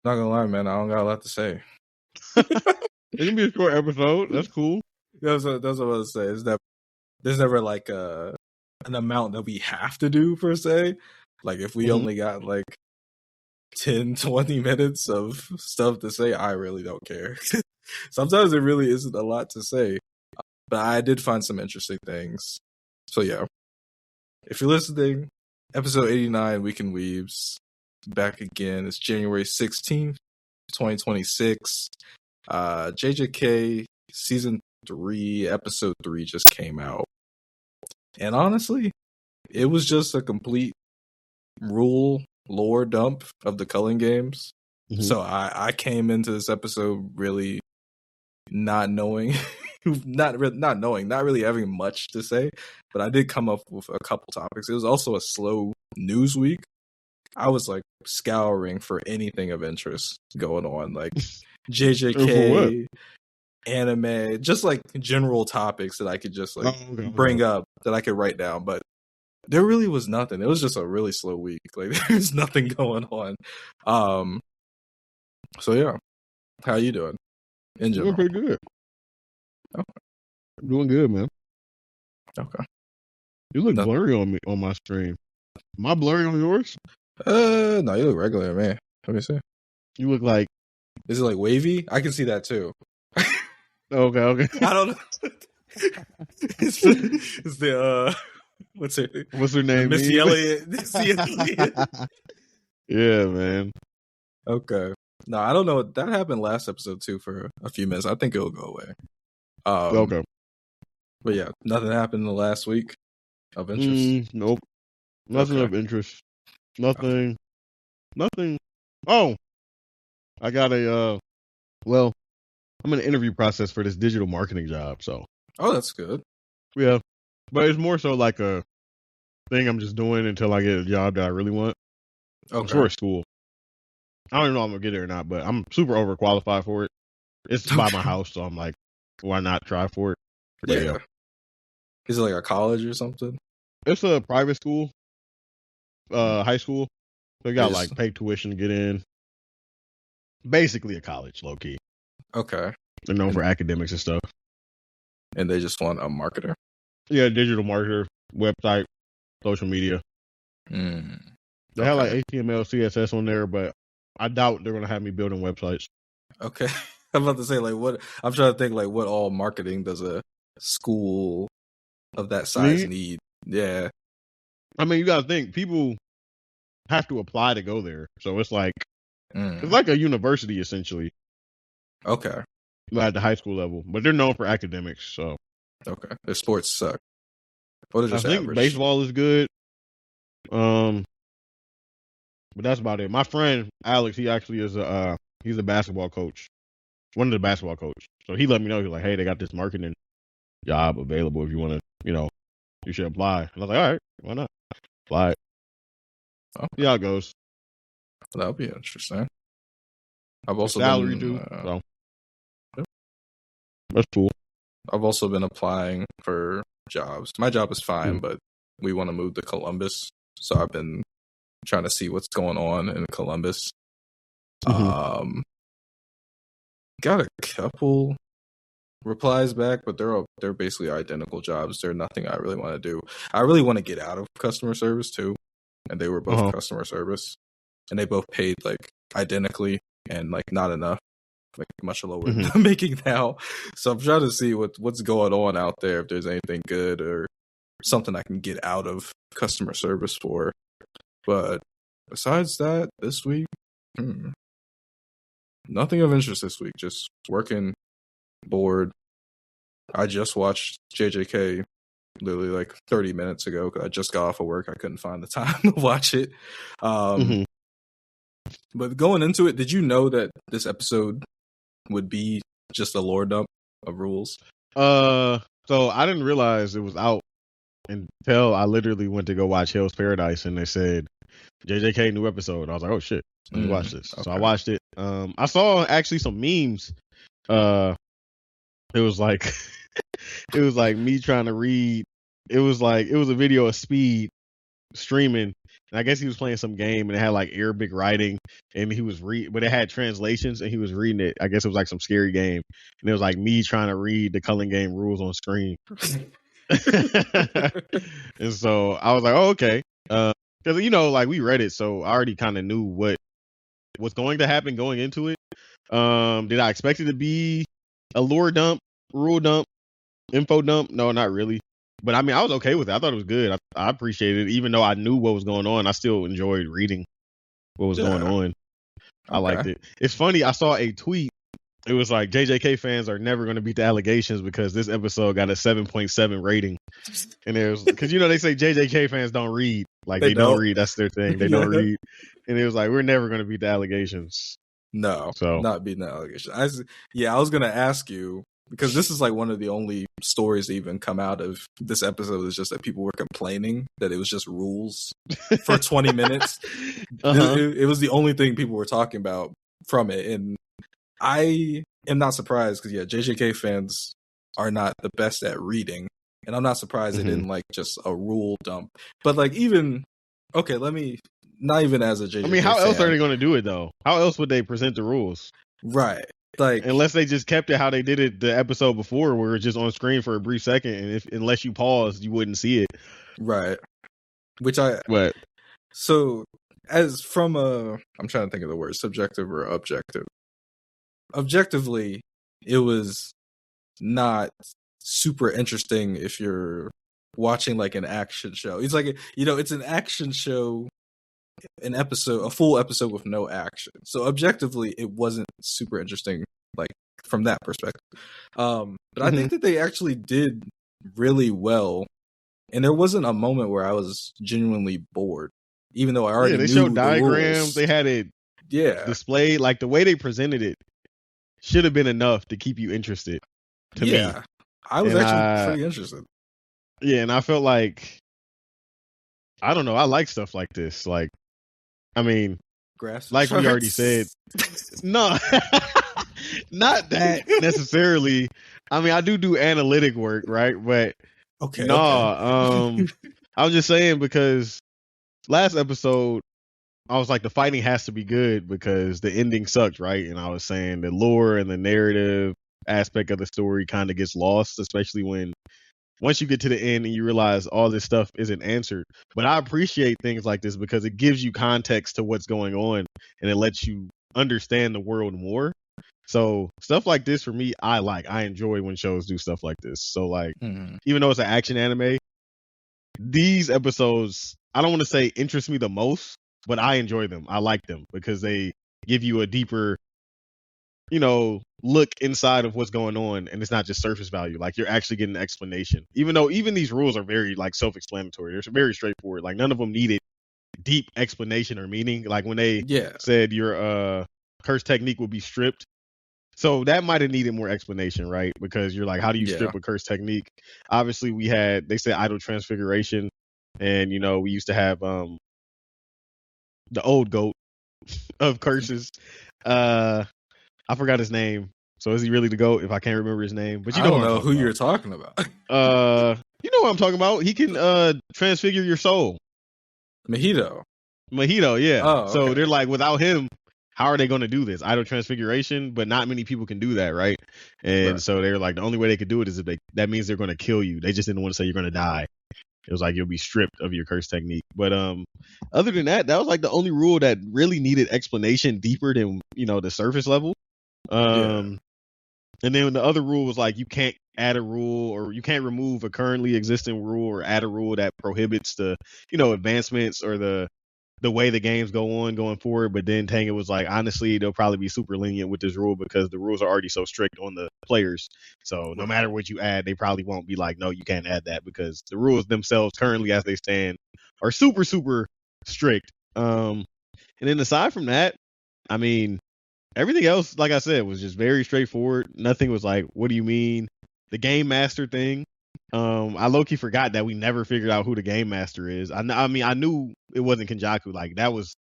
Not gonna lie, man. I don't got a lot to say. It can be a short episode. That's cool. That's what I was say. Is that there's never like an amount that we have to do per se. Like if we only got like 10, 20 minutes of stuff to say, I really don't care. Sometimes it really isn't a lot to say, but I did find some interesting things. So yeah, if you're listening, episode 89, Weekend Weebs, back again. It's January 16th, 2026. JJK season 3, episode 3 just came out. And honestly, it was just a complete lore dump of the Culling Games. So I came into this episode really not knowing, not really having much to say, but I did come up with a couple topics. It was also a slow news week. I was like scouring for anything of interest going on, like JJK, anime, just like general topics that I could just like bring up that I could write down. But there really was nothing. It was just a really slow week. Like there's nothing going on. So yeah, how you doing? In general, doing pretty good. Okay. Doing good, man. Okay. You look blurry on my stream. Am I blurry on yours? No, you look regular, man. Let me see. You look like. Is it like wavy? I can see that too. Okay. I don't know. It's the what's her name? Missy Elliott. Missy Elliott. Yeah, man. Okay. No, I don't know. That happened last episode too for a few minutes. I think it'll go away. Okay. But yeah, nothing happened in the last week of interest. Nope. Nothing of interest. Nothing. Nothing. Oh, I got I'm in an interview process for this digital marketing job. So. Oh, that's good. Yeah, but it's more so like a thing I'm just doing until I get a job that I really want. Okay. It's for a school. I don't even know if I'm gonna get it or not, but I'm super overqualified for it. It's by my house, so I'm like, why not try for it? Yeah. Is it like a college or something? It's a private school, high school. They got like paid tuition to get in. Basically a college, low key. Okay. They're known for academics and stuff. And they just want a marketer? Yeah, digital marketer, website, social media. They have like HTML, CSS on there, but I doubt they're gonna have me building websites. Okay. I'm about to say, like, what I'm trying to think, like, what all marketing does a school of that size need? Yeah. I mean, you gotta think people have to apply to go there, so it's like it's like a university essentially. Okay. At the high school level, but they're known for academics. So okay, their sports suck. What is I think average? Baseball is good. But that's about it. My friend Alex, he actually is he's a basketball coach, one of the basketball coaches. So he let me know. He's like, hey, they got this marketing job available. If you want to, you should apply. And I was like, all right, why not? Apply. Okay. See how it goes. That'll be interesting. I've also salary too. So that's cool. I've also been applying for jobs. My job is fine, but we want to move to Columbus, so I've been trying to see what's going on in Columbus. Got a couple replies back, but they're basically identical jobs. They're nothing I really want to do. I really want to get out of customer service too, and they were both customer service, and they both paid like identically and like not enough, like much lower than I'm making now. So I'm trying to see what's going on out there, if there's anything good or something I can get out of customer service for. But besides that, this week, nothing of interest this week. Just working, bored. I just watched JJK literally like 30 minutes ago. I just got off of work. I couldn't find the time to watch it. But going into it, did you know that this episode would be just a lore dump of rules? So I didn't realize it was out until I literally went to go watch Hell's Paradise, and they said JJK new episode. I was like, oh shit, let me watch this. Okay. So I watched it. I saw actually some memes. It was like it was like me trying to read. It was a video of Speed streaming, And I guess he was playing some game and it had like Arabic writing and he was but it had translations and he was reading it. I guess it was like some scary game. And it was like me trying to read the Culling Game rules on screen. And so I was like, oh, okay. Because, you know, like we read it, so I already kind of knew what was going to happen going into it. Did I expect it to be a lore dump, rule dump, info dump? No, not really. But I mean, I was okay with it. I thought it was good. I appreciated it. Even though I knew what was going on, I still enjoyed reading what was going on. I liked it. It's funny. I saw a tweet. It was like JJK fans are never going to beat the allegations because this episode got a 7.7 rating. And it was because, you know, they say JJK fans don't read. Like they don't read. That's their thing. They don't read. And it was like, we're never going to beat the allegations. No, so not beating the allegations. I was going to ask you, because this is like one of the only stories that even come out of this episode is just that people were complaining that it was just rules for 20 minutes. It was the only thing people were talking about from it. And I am not surprised because, JJK fans are not the best at reading. And I'm not surprised they didn't like just a rule dump. But like not even as a JJK I mean, how fan. else are they going to do it though? How else would they present the rules? Right. Like, unless they just kept it how they did it the episode before, where it's just on screen for a brief second, and unless you paused, you wouldn't see it. Right. So as from I'm trying to think of the word, subjective or objective. Objectively, it was not super interesting if you're watching like an action show. It's like, it's an action show, a full episode with no action. So objectively, it wasn't super interesting, like from that perspective. But I think that they actually did really well, and there wasn't a moment where I was genuinely bored, even though I already knew showed the diagrams. rules. They had it displayed. Like the way they presented it should have been enough to keep you interested. To me, I was actually pretty interested. Yeah, and I felt like, I don't know, I like stuff like this. Like, I mean, grass, like we already said, no, not that necessarily. I mean, I do analytic work, right? But I was just saying because last episode I was like, the fighting has to be good because the ending sucked, right? And I was saying the lore and the narrative aspect of the story kind of gets lost, especially once you get to the end and you realize all this stuff isn't answered. But I appreciate things like this because it gives you context to what's going on and it lets you understand the world more. So stuff like this for me, I enjoy when shows do stuff like this. So like, even though it's an action anime, these episodes, I don't want to say interest me the most, but I enjoy them. I like them because they give you a deeper, look inside of what's going on, and it's not just surface value. Like you're actually getting an explanation. Even though these rules are very like self-explanatory, they're very straightforward. Like none of them needed deep explanation or meaning. Like when they said your curse technique will be stripped, so that might have needed more explanation, right? Because you're like, how do you strip a curse technique? Obviously, they said idle transfiguration, and we used to have the old goat of curses. I forgot his name. So is he really the GOAT if I can't remember his name? But I don't know who you're talking about. You know what I'm talking about. He can transfigure your soul. Mojito, yeah. Oh, okay. So they're like, without him, how are they going to do this? Idle transfiguration, but not many people can do that, right? And so they're like, the only way they could do it is if that means they're going to kill you. They just didn't want to say you're going to die. It was like you'll be stripped of your curse technique. But other than that, that was like the only rule that really needed explanation deeper than the surface level. And then the other rule was like you can't add a rule or you can't remove a currently existing rule or add a rule that prohibits the advancements or the way the games going forward. But then Tanga was like, honestly, they'll probably be super lenient with this rule because the rules are already so strict on the players. So no matter what you add, they probably won't be like, no, you can't add that because the rules themselves currently as they stand are super, super strict. And then aside from that, I mean, everything else, like I said, was just very straightforward. Nothing was like, what do you mean? The game master thing. I low-key forgot that we never figured out who the game master is. I mean, I knew it wasn't Kenjaku. Like, that was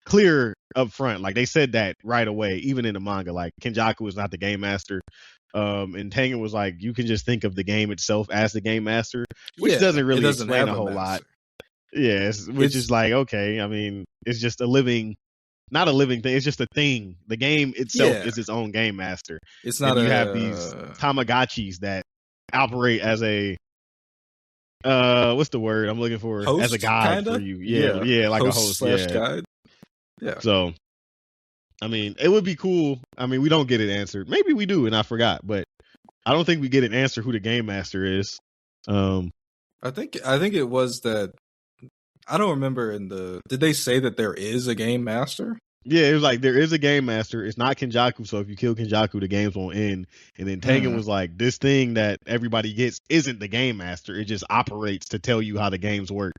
clear up front. Like, they said that right away, even in the manga. Like, Kenjaku is not the game master. And Tanga was like, you can just think of the game itself as the game master, which doesn't really explain a whole lot. Yes, which is like, okay, I mean, it's just not a living thing. It's just a thing. The game itself is its own game master. It's and not you have these Tamagotchis that operate as a what's the word I'm looking for? host, as a guide kinda? for you. Yeah, like a host. Slash guide. Yeah. So, I mean, it would be cool. I mean, we don't get it answered. Maybe we do, and I forgot, but I don't think we get an answer who the game master is. I think it was that. I don't remember did they say that there is a game master? Yeah, it was like there is a game master. It's not Kenjaku, so if you kill Kenjaku, the games won't end. And then Tengen was like, this thing that everybody gets isn't the game master. It just operates to tell you how the games work.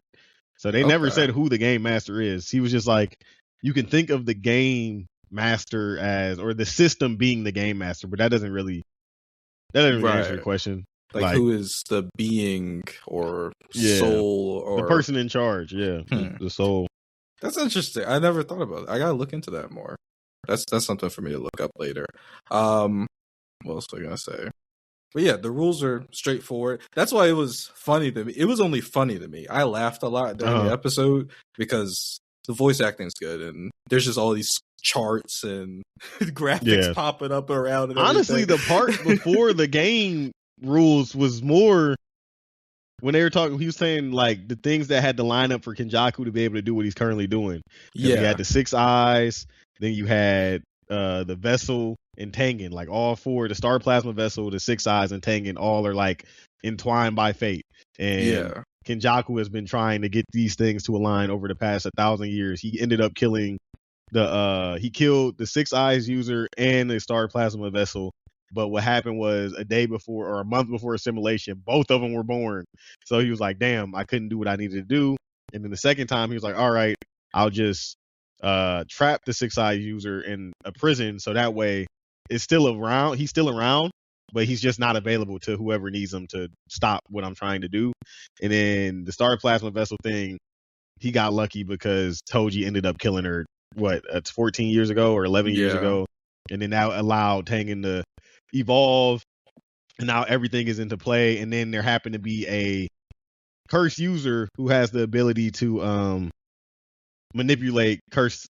So they never said who the game master is. He was just like, you can think of the game master as, or the system being the game master, but that doesn't really answer your question. Like who is the being or soul or the person in charge? Yeah, the soul. That's interesting. I never thought about it. I gotta look into that more. That's something for me to look up later. What else was I gonna say? But yeah, the rules are straightforward. That's why it was funny to me. It was only funny to me. I laughed a lot during the episode because the voice acting's good and there's just all these charts and graphics popping up around. And honestly, the part before the game rules was more when they were talking. He was saying like the things that had to line up for Kenjaku to be able to do what he's currently doing. Yeah, you had the 6 eyes, then you had the vessel and Tengen, like all four, the star plasma vessel, the 6 eyes, and Tengen, all are like entwined by fate. And Kenjaku has been trying to get these things to align over the past 1,000 years. He ended up killing he killed the 6 eyes user and the star plasma vessel. But what happened was a day before or a month before assimilation, both of them were born. So he was like, damn, I couldn't do what I needed to do. And then the second time he was like, all right, I'll just trap the 6 eyes user in a prison. So that way it's still around. He's still around, but he's just not available to whoever needs him to stop what I'm trying to do. And then the star plasma vessel thing, he got lucky because Toji ended up killing her, it's 14 years ago or 11 years ago. And then that allowed Tengen to evolve, and now everything is into play. And then there happened to be a cursed user who has the ability to manipulate cursed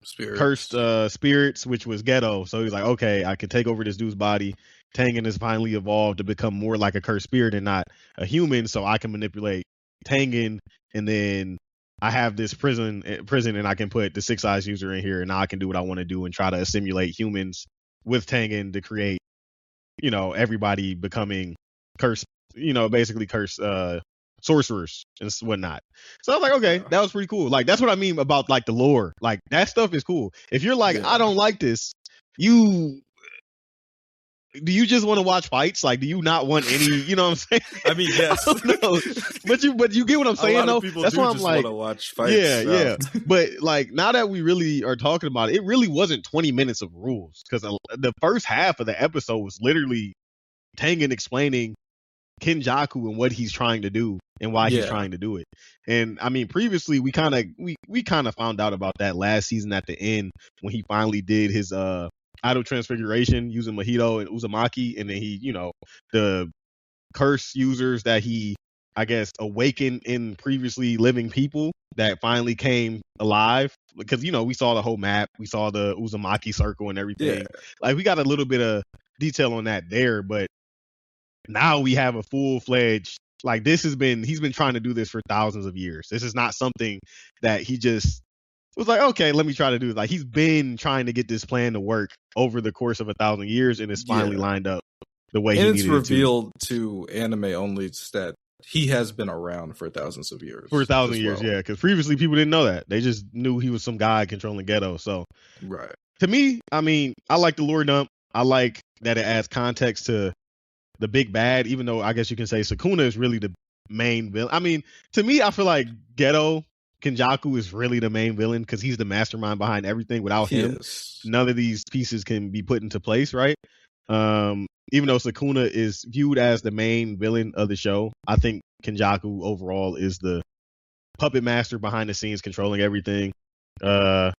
spirits, which was Ghetto. So he's like, okay, I can take over this dude's body. Tengen has finally evolved to become more like a cursed spirit and not a human, so I can manipulate Tengen, and then I have this prison, and I can put the 6 eyes user in here, and now I can do what I want to do and try to assimilate humans with Tengen to create, everybody becoming cursed, basically cursed sorcerers and whatnot. So I was like, okay, that was pretty cool. Like, that's what I mean about like the lore. Like, that stuff is cool. If you're like, I don't like this, do you just want to watch fights? Like, do you not want any? You know what I'm saying? I mean, yes. I don't know. But you get what I'm saying, though. That's why I'm like, want to watch fights. Yeah. But like, now that we really are talking about it, it really wasn't 20 minutes of rules, because the first half of the episode was literally Tengen explaining Kenjaku and what he's trying to do and why he's trying to do it. And I mean, previously we kind of found out about that last season at the end when he finally did his idol transfiguration using Mahito and Uzumaki, and then he, the curse users that he, I guess, awakened in previously living people that finally came alive, because we saw the whole map, we saw the Uzumaki circle and everything. Like, we got a little bit of detail on that there, but now we have a full-fledged, like, he's been trying to do this for thousands of years. This is not something that he just was like, okay, let me try to do it. Like, he's been trying to get this plan to work over the course of 1,000 years, and it's finally lined up the way he needed it to. And it's revealed to anime only that he has been around for thousands of years. For 1,000 years, yeah. Because previously people didn't know that. They just knew he was some guy controlling Ghetto. So, right. To me, I mean, I like the lore dump. I like that it adds context to the big bad, even though I guess you can say Sukuna is really the main villain. I mean, to me, I feel like Ghetto Kenjaku is really the main villain because he's the mastermind behind everything. Without him, none of these pieces can be put into place, right? Even though Sukuna is viewed as the main villain of the show, I think Kenjaku overall is the puppet master behind the scenes controlling everything. And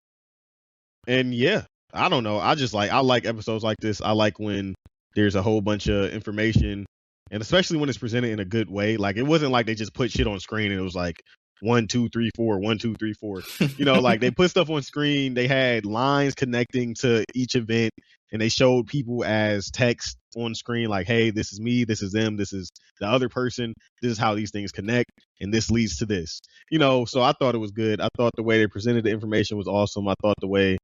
yeah, I don't know. I like episodes like this. I like when there's a whole bunch of information and especially when it's presented in a good way. Like it wasn't like they just put shit on screen and it was like 1, 2, 3, 4, 1, 2, 3, 4. You know, like they put stuff on screen. They had lines connecting to each event, and they showed people as text on screen, like, "Hey, this is me. This is them. This is the other person. This is how these things connect, and this leads to this." You know, so I thought it was good. I thought the way they presented the information was awesome. I thought the way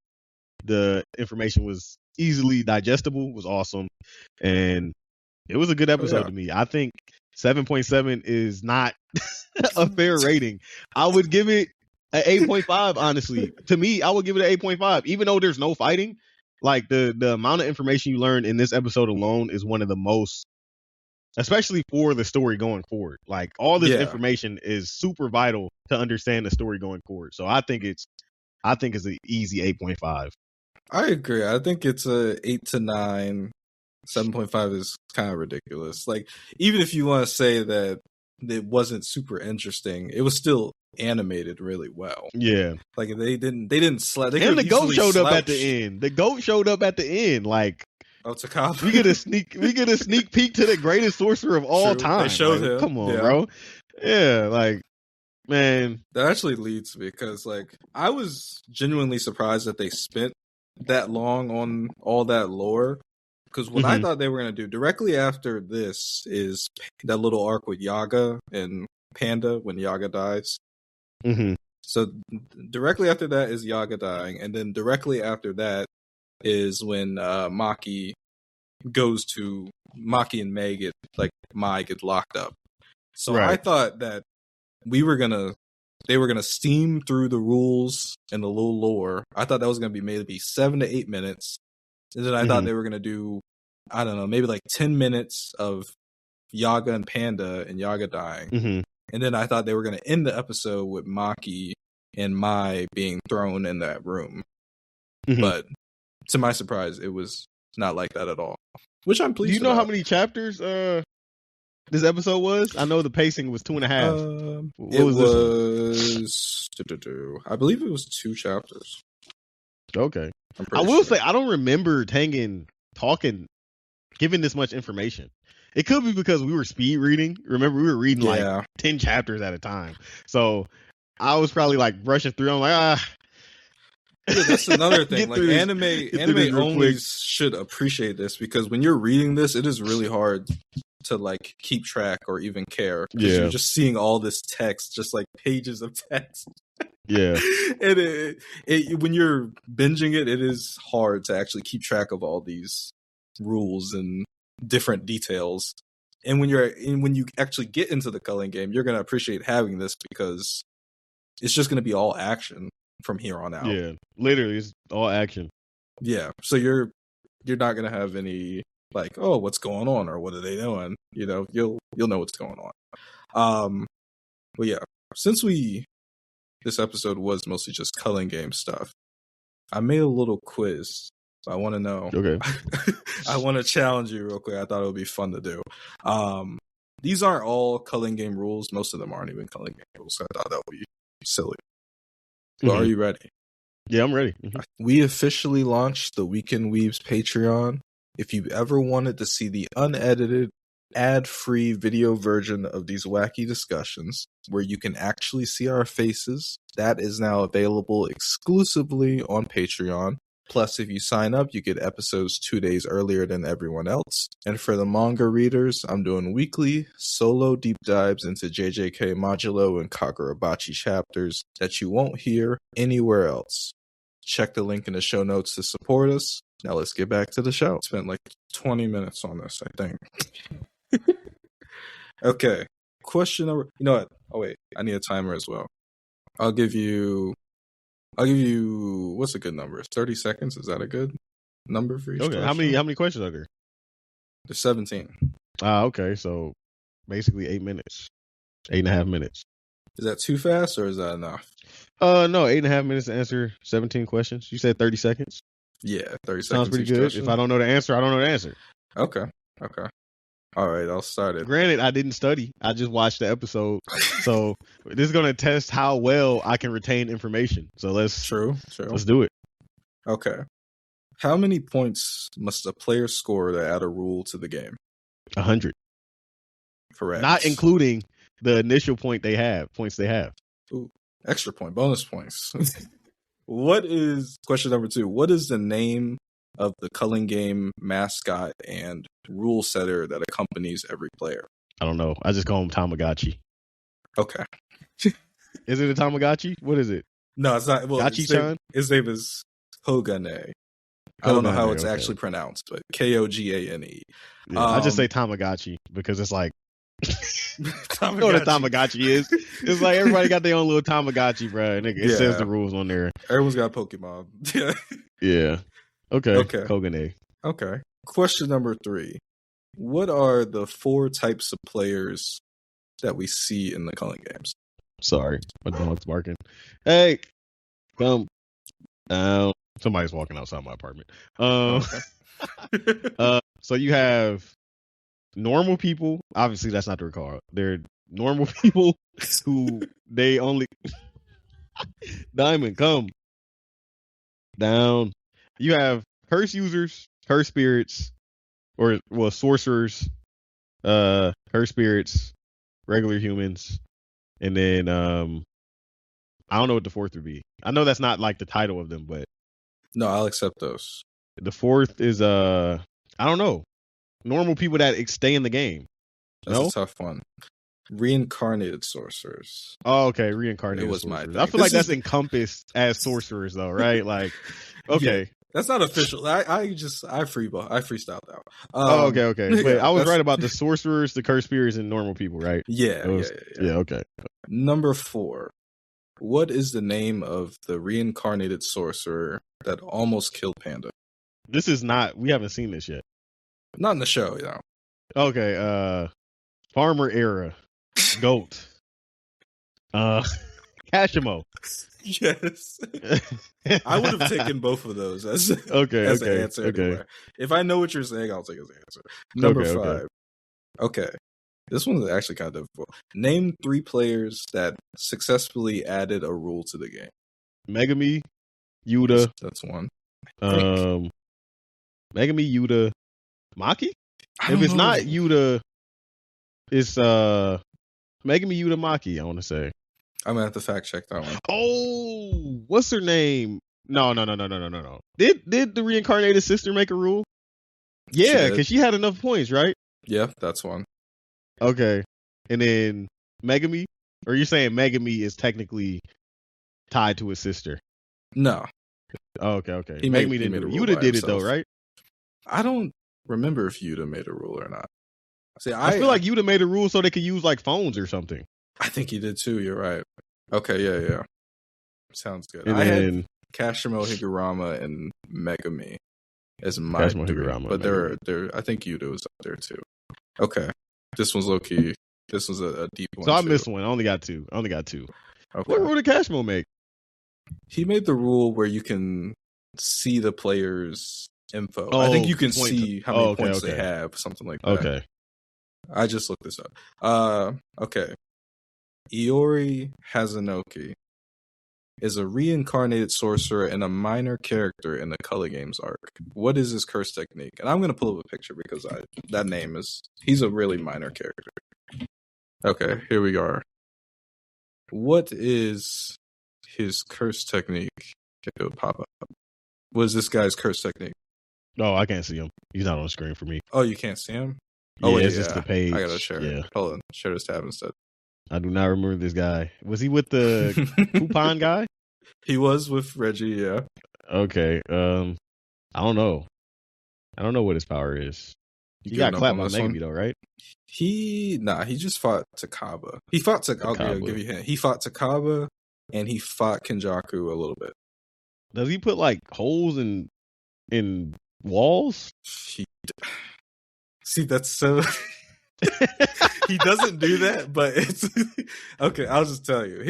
the information was easily digestible was awesome, and it was a good episode to me. I think 7.7 is not a fair rating. I would give it an 8.5. Honestly, to me, I would give it an 8.5, even though there's no fighting. Like the amount of information you learn in this episode alone is one of the most, especially for the story going forward. Like all this information is super vital to understand the story going forward. So I think it's an easy 8.5. I agree. I think it's a 8 to 9. 7.5 is kind of ridiculous. Like, even if you want to say that it wasn't super interesting, it was still animated really well. Yeah. Like they didn't slap. And the goat showed up at the end. The goat showed up at the end. Like, Takaba. we get a sneak peek to the greatest sorcerer of all time. They showed him. Come on, bro. Yeah, like, man. That actually leads me, because like I was genuinely surprised that they spent that long on all that lore. Because what I thought they were going to do directly after this is that little arc with Yaga and Panda when Yaga dies. So directly after that is Yaga dying. And then directly after that is when Maki and Mai get locked up. So I thought that they were gonna steam through the rules and the little lore. I thought that was gonna be maybe 7 to 8 minutes. And then I thought they were going to do, I don't know, maybe like 10 minutes of Yaga and Panda and Yaga dying. And then I thought they were going to end the episode with Maki and Mai being thrown in that room. But to my surprise, it was not like that at all, which I'm pleased Do you know how many chapters this episode was? I know the pacing was 2.5. What was this? I believe it was 2 chapters. Okay. I will say I don't remember Tengen giving this much information. It could be because we were speed reading. Remember, we were reading like 10 chapters at a time. So I was probably like rushing through. I'm like, Yeah, that's another thing. Like anime only should appreciate this, because when you're reading this, it is really hard to like keep track or even care. Because you're just seeing all this text, just like pages of text. Yeah. And when you're binging it, it is hard to actually keep track of all these rules and different details. And when you actually get into the Culling Game, you're gonna appreciate having this, because it's just gonna be all action from here on out. Yeah, literally, it's all action. Yeah, so you're not gonna have any like, oh, what's going on, or what are they doing? You know, you'll know what's going on. But yeah, since this episode was mostly just Culling Game stuff, I made a little quiz. So I want to know. Okay. I want to challenge you real quick. I thought it would be fun to do. These aren't all Culling Game rules. Most of them aren't even Culling Game rules. So I thought that would be silly. So are you ready? Yeah, I'm ready. We officially launched the Weekend Weebs Patreon. If you've ever wanted to see the unedited, ad-free video version of these wacky discussions, where you can actually see our faces, that is now available exclusively on Patreon. Plus, if you sign up, you get episodes 2 days earlier than everyone else. And for the manga readers, I'm doing weekly solo deep dives into JJK Modulo and Kagurabachi chapters that you won't hear anywhere else. Check the link in the show notes to support us. Now let's get back to the show. Spent like 20 minutes on this, I think. Okay. Question number. You know what? Oh wait, I need a timer as well. I'll give you. What's a good number? 30 seconds. Is that a good number for each? Okay. Question? How many questions are there? There's 17. Okay. So basically 8 minutes, 8.5 minutes. Is that too fast, or is that enough? No, 8.5 minutes to answer 17 questions. You said 30 seconds. Yeah, 30 seconds. Sounds pretty good. Question. If I don't know the answer, I don't know the answer. Okay. All right, I'll start it. Granted, I didn't study. I just watched the episode. So this is going to test how well I can retain information. So let's do it. Okay. How many points must a player score to add a rule to the game? 100. Correct. Not including the initial points they have. Ooh, extra point, bonus points. Question number 2? What is the name of the Culling Game mascot and rule setter that accompanies every player? I don't know. I just call him Tamagotchi. Okay. Is it a Tamagotchi? What is it? No, it's not. Well, his name is Kogane. I don't know how it's actually pronounced, but Kogane. Yeah, I just say Tamagotchi because it's like, you know what a Tamagotchi is? It's like everybody got their own little Tamagotchi, bro. And it says the rules on there. Everyone's got Pokemon. Yeah. Okay. Kogane. Okay. Question number 3. What are the 4 types of players that we see in the Culling Games? Sorry, my dog's barking. Hey, come down. Somebody's walking outside my apartment. So you have normal people. Obviously, that's not their car. They're normal people who they only Diamond, come down. You have curse users, curse spirits, or sorcerers, curse spirits, regular humans, and then I don't know what the 4th would be. I know that's not like the title of them, but no, I'll accept those. The 4th is I don't know, normal people that stay in the game. That's a tough one. Reincarnated sorcerers. Oh, okay, reincarnated. It was sorcerers. I feel like that's encompassed as sorcerers, though, right? Like, okay, yeah, that's not official. I freestyled out. Okay. But I was right about the sorcerers, the cursed spirits, and normal people, right? Yeah. Okay. Number 4. What is the name of the reincarnated sorcerer that almost killed Panda? This is not. We haven't seen this yet. Not in the show, you know. Okay. Farmer era. Goat. Kashimo. Yes. I would have taken both of those as an answer. Okay. Anywhere. If I know what you're saying, I'll take it as an answer. Number 5. Okay. This one is actually kind of difficult. Name 3 players that successfully added a rule to the game. Megami, Yuta. That's one. Megami, Yuta, Maki? If it's not Yuta, it's Megami, Yuta, Maki, I want to say. I'm going to have to fact check that one. Oh, what's her name? No. Did the reincarnated sister make a rule? Yeah, because she had enough points, right? Yeah, that's one. Okay. And then Megami? Or you're saying Megami is technically tied to his sister? No. Oh, okay. Megami didn't do it. Yuta did it though, right? I don't remember if Yuta made a rule or not. See, I feel like Yuta made a rule so they could use like phones or something. I think he did too. You're right. Okay, yeah. Sounds good. And I had Kashimo, Higurama, and Megami as my 3, but there. I think Yuta was up there too. Okay, this one's low key. This was a deep one. So I missed one. I only got 2. Okay. What rule did Kashimo make? He made the rule where you can see the players' info. I think you can see how many points they have, something like that. Okay. I just looked this up. Okay. Iori Hazunoki is a reincarnated sorcerer and a minor character in the Culling Games arc. What is his curse technique? And I'm going to pull up a picture because he's a really minor character. Okay, here we are. What is his curse technique? It'll pop up. What is this guy's curse technique? Oh, I can't see him. He's not on the screen for me. Oh, you can't see him? Oh, yeah, it's just the page. I gotta share it. Hold on. Share this tab instead. I do not remember this guy. Was he with the coupon guy? He was with Reggie, yeah. Okay. I don't know. I don't know what his power is. He got clapped by Megami though, right? He just fought Takaba. He fought Takaba. I'll give you a hint. He fought Takaba and he fought Kenjaku a little bit. Does he put like holes in walls? See, that's so. He doesn't do that, but it's okay. I'll just tell you,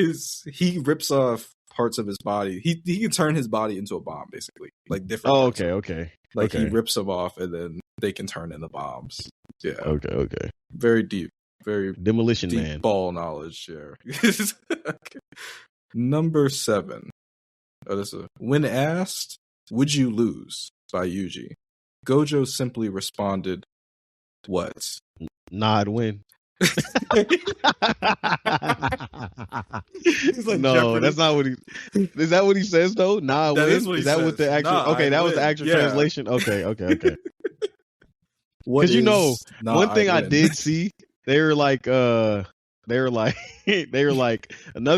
he rips off parts of his body. He can turn his body into a bomb, basically, like different. Oh, okay. Like he rips them off, and then they can turn into bombs. Yeah. Okay. Very deep, very demolition deep man. Ball knowledge. Yeah. Okay. Number 7. When asked, "Would you lose?" by Yuji, Gojo simply responded, "What?" Nah, I'd win. He's like, no, Jeopardy. that's not what he. Is that what he says though? Nah, I That win. is what he Is that says. what the actual? Nah, okay, I that was the win. actual Yeah. translation. Okay. What Because is? you know, Nah, one thing I win. did see, they were like, another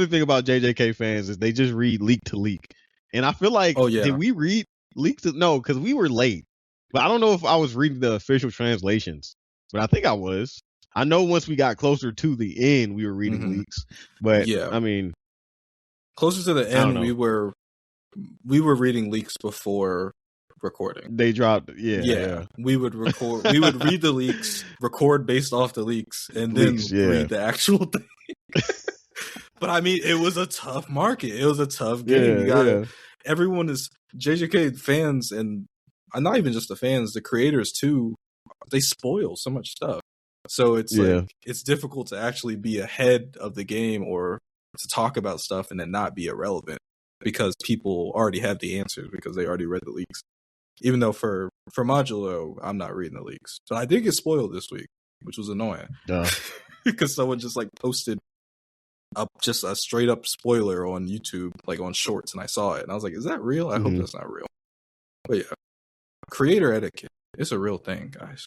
thing about JJK fans is they just read leak to leak, and I feel like, Oh yeah. did we read leak to? No, because we were late, but I don't know if I was reading the official translations, but I think I was. I know once we got closer to the end, we were reading leaks, but Yeah. I mean, closer to the I don't end, know. we were reading leaks before recording. They dropped, yeah. We would record. We would read the leaks, record based off the leaks, and Leaks, then read the actual thing. But I mean, it was a tough market. It was a tough game. Everyone is JJK fans, and not even just the fans, the creators too. They spoil so much stuff, so it's like it's difficult to actually be ahead of the game or to talk about stuff and then not be irrelevant because people already have the answers because they already read the leaks. Even though for Modulo, I'm not reading the leaks, but I did get spoiled this week, which was annoying because someone just like posted up just a straight up spoiler on YouTube, like on Shorts, and I saw it and I was like, "Is that real? I hope that's not real." But yeah, creator etiquette, it's a real thing, guys.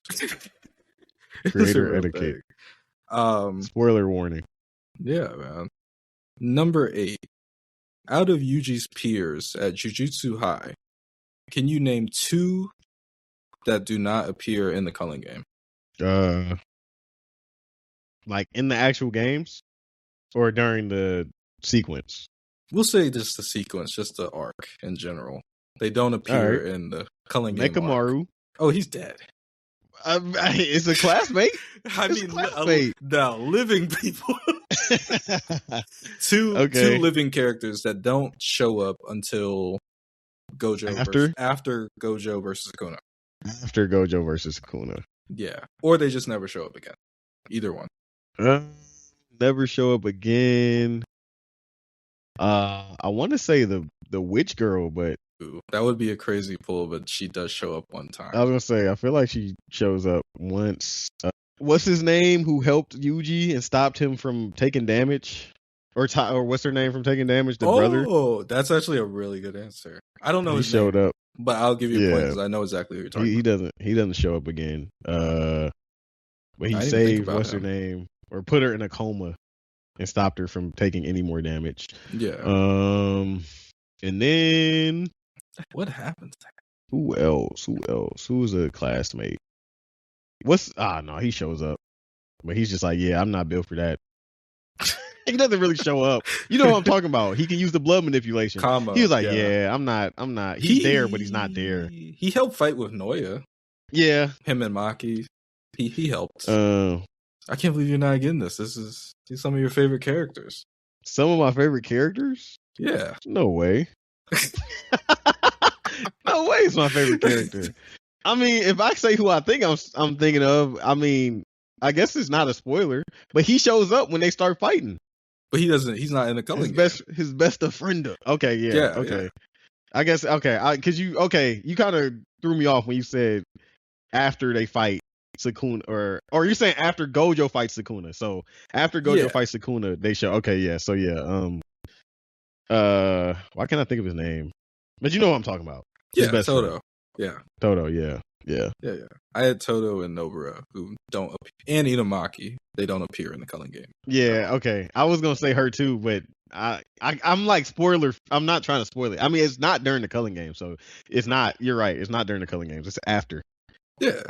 Creator etiquette. Spoiler warning. Yeah, man. Number 8. Out of Yuji's peers at Jujutsu High, can you name 2 that do not appear in the Culling Game? Like in the actual games or during the sequence? We'll say just the sequence, just the arc in general. They don't appear in the Culling Game. Mekamaru. Oh, he's dead. It's a classmate. I mean, now living people. Two living characters that don't show up until Gojo after Gojo versus Sukuna. After Gojo versus Sukuna. Yeah, or they just never show up again. Either one. Never show up again. I want to say the witch girl, but that would be a crazy pull. But she does show up one time. I was gonna say I feel like she shows up once. What's his name? Who helped Yuji and stopped him from taking damage? Or what's her name from taking damage? The brother. Oh, that's actually a really good answer. I don't know. He showed up, but I'll give you a point because I know exactly who you're talking about. He doesn't show up again. But he saved what's her name or put her in a coma and stopped her from taking any more damage. Yeah. And then what happens? Who else? Who's a classmate? No, he shows up. But he's just like, yeah, I'm not built for that. He doesn't really show up. You know what I'm talking about. He can use the blood manipulation. He was like, yeah, I'm not. He's there, but he's not there. He helped fight with Noya. Yeah. Him and Maki. He helped. I can't believe you're not getting this. These are some of your favorite characters. Some of my favorite characters? Yeah. No way. No way it's my favorite character. I mean, if I say who I think I'm thinking of, I mean, I guess it's not a spoiler, but he shows up when they start fighting. But he's not in the Culling Game. His best of friend. Okay, yeah, okay. Yeah. I guess, okay, because you kind of threw me off when you said after they fight Sukuna, or you're saying after Gojo fights Sukuna. So after Gojo fights Sukuna, they show, okay, yeah, so yeah, why can't I think of his name? But you know what I'm talking about. Yeah, Toto. Yeah. Toto, yeah. I had Toto and Nobara who don't appear, and Inamaki. They don't appear in the Culling Game. Yeah, okay. I was gonna say her too, but I'm like spoiler. I'm not trying to spoil it. I mean, it's not during the Culling Game, so it's not. You're right. It's not during the Culling Games. It's after. Yeah.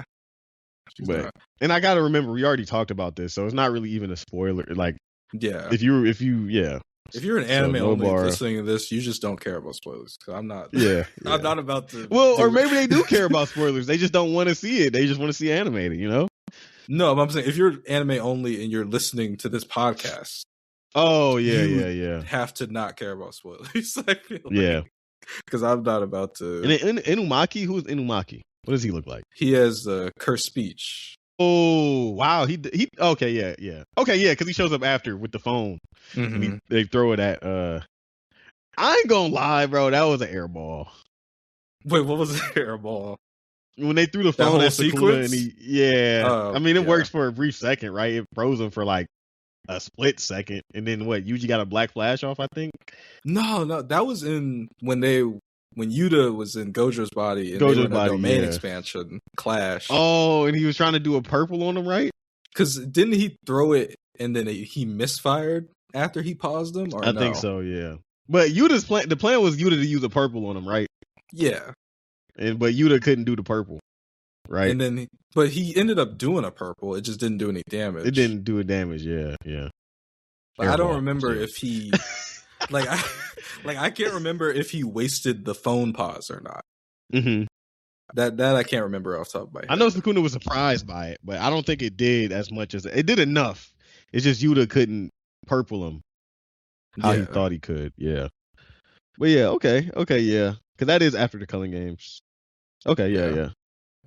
And I gotta remember we already talked about this, so it's not really even a spoiler. Like, yeah. If you're an anime only listening to this, you just don't care about spoilers. Cause I'm not. Yeah. I'm not about to. Well, or maybe they do care about spoilers. They just don't want to see it. They just want to see animated. You know. No, but I'm saying if you're anime only and you're listening to this podcast. Oh yeah. Have to not care about spoilers. I feel like. Because I'm not about to. And Inumaki, who's Inumaki? What does he look like? He has cursed speech. Oh wow, he okay, yeah. Okay, yeah, because he shows up after with the phone. Mm-hmm. And they throw it at. I ain't gonna lie, bro. That was an air ball. Wait, what was an air ball? When they threw the That phone whole at Sukuna sequence? and I mean, it Yeah. works for a brief second, right? It froze him for like a split second, and then what? Yuji got a black flash off, I think. No, that was when Yuta was in Gojo's body and they were in a domain expansion clash. Oh, and he was trying to do a purple on him, right? Because didn't he throw it and then he misfired after he paused him? Or I think so, yeah. But Yuta's plan, the plan was Yuta to use a purple on him, right? Yeah. But Yuta couldn't do the purple, right? And then, but he ended up doing a purple. It just didn't do any damage. It didn't do a damage, yeah. Like, I don't remember if he, I can't remember if he wasted the phone pause or not. Mm-hmm. That I can't remember off the top of my head. I know Sukuna was surprised by it, but I don't think it did as much as it did enough. It's just Yuta couldn't purple him how he thought he could. Yeah. But yeah, okay, yeah. Because that is after the Culling Games. Okay, yeah.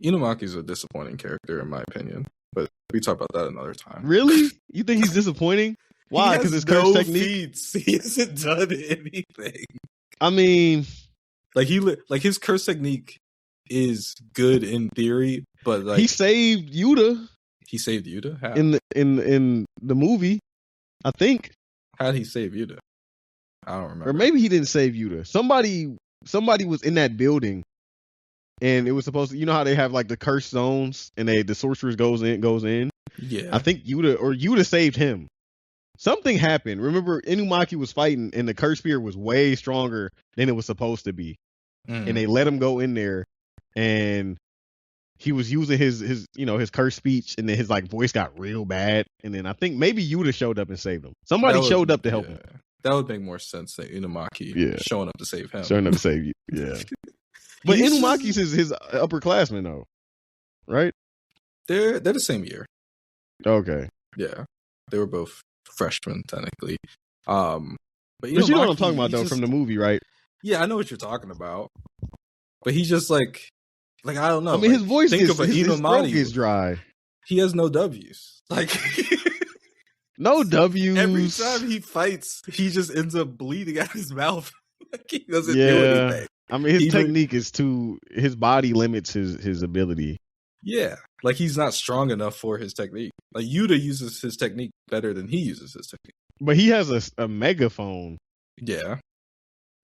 Inumaki's a disappointing character in my opinion, but we talk about that another time. Really? You think he's disappointing? Why? Because his curse technique. Feats. He hasn't done anything. I mean, like his curse technique is good in theory, but like he saved Yuta. He saved Yuta? How? In the movie, I think. How did he save Yuta? I don't remember. Or maybe he didn't save Yuta. Somebody was in that building, and it was supposed to. You know how they have like the curse zones, and the sorceress goes in. Yeah. I think Yuta saved him. Something happened. Remember, Inumaki was fighting, and the curse spear was way stronger than it was supposed to be, and they let him go in there, and he was using his curse speech, and then his like voice got real bad, and then I think maybe Yuta showed up and saved him. Somebody showed up to help him. That would make more sense than Inumaki showing up to save him. Showing up to save you, yeah. But Inumaki's his upperclassman though, right? They're the same year. Okay. Yeah, they were both freshmen technically. But you know what I'm talking about though, from the movie, right? Yeah, I know what you're talking about. But he's just like I don't know. I mean, his voice his throat is dry. He has no W's. Like no W's. Every time he fights, he just ends up bleeding out his mouth. Like he doesn't do anything. I mean, his technique is his body limits his ability. Yeah. Like he's not strong enough for his technique. Like Yuta uses his technique better than he uses his technique. But he has a megaphone. Yeah.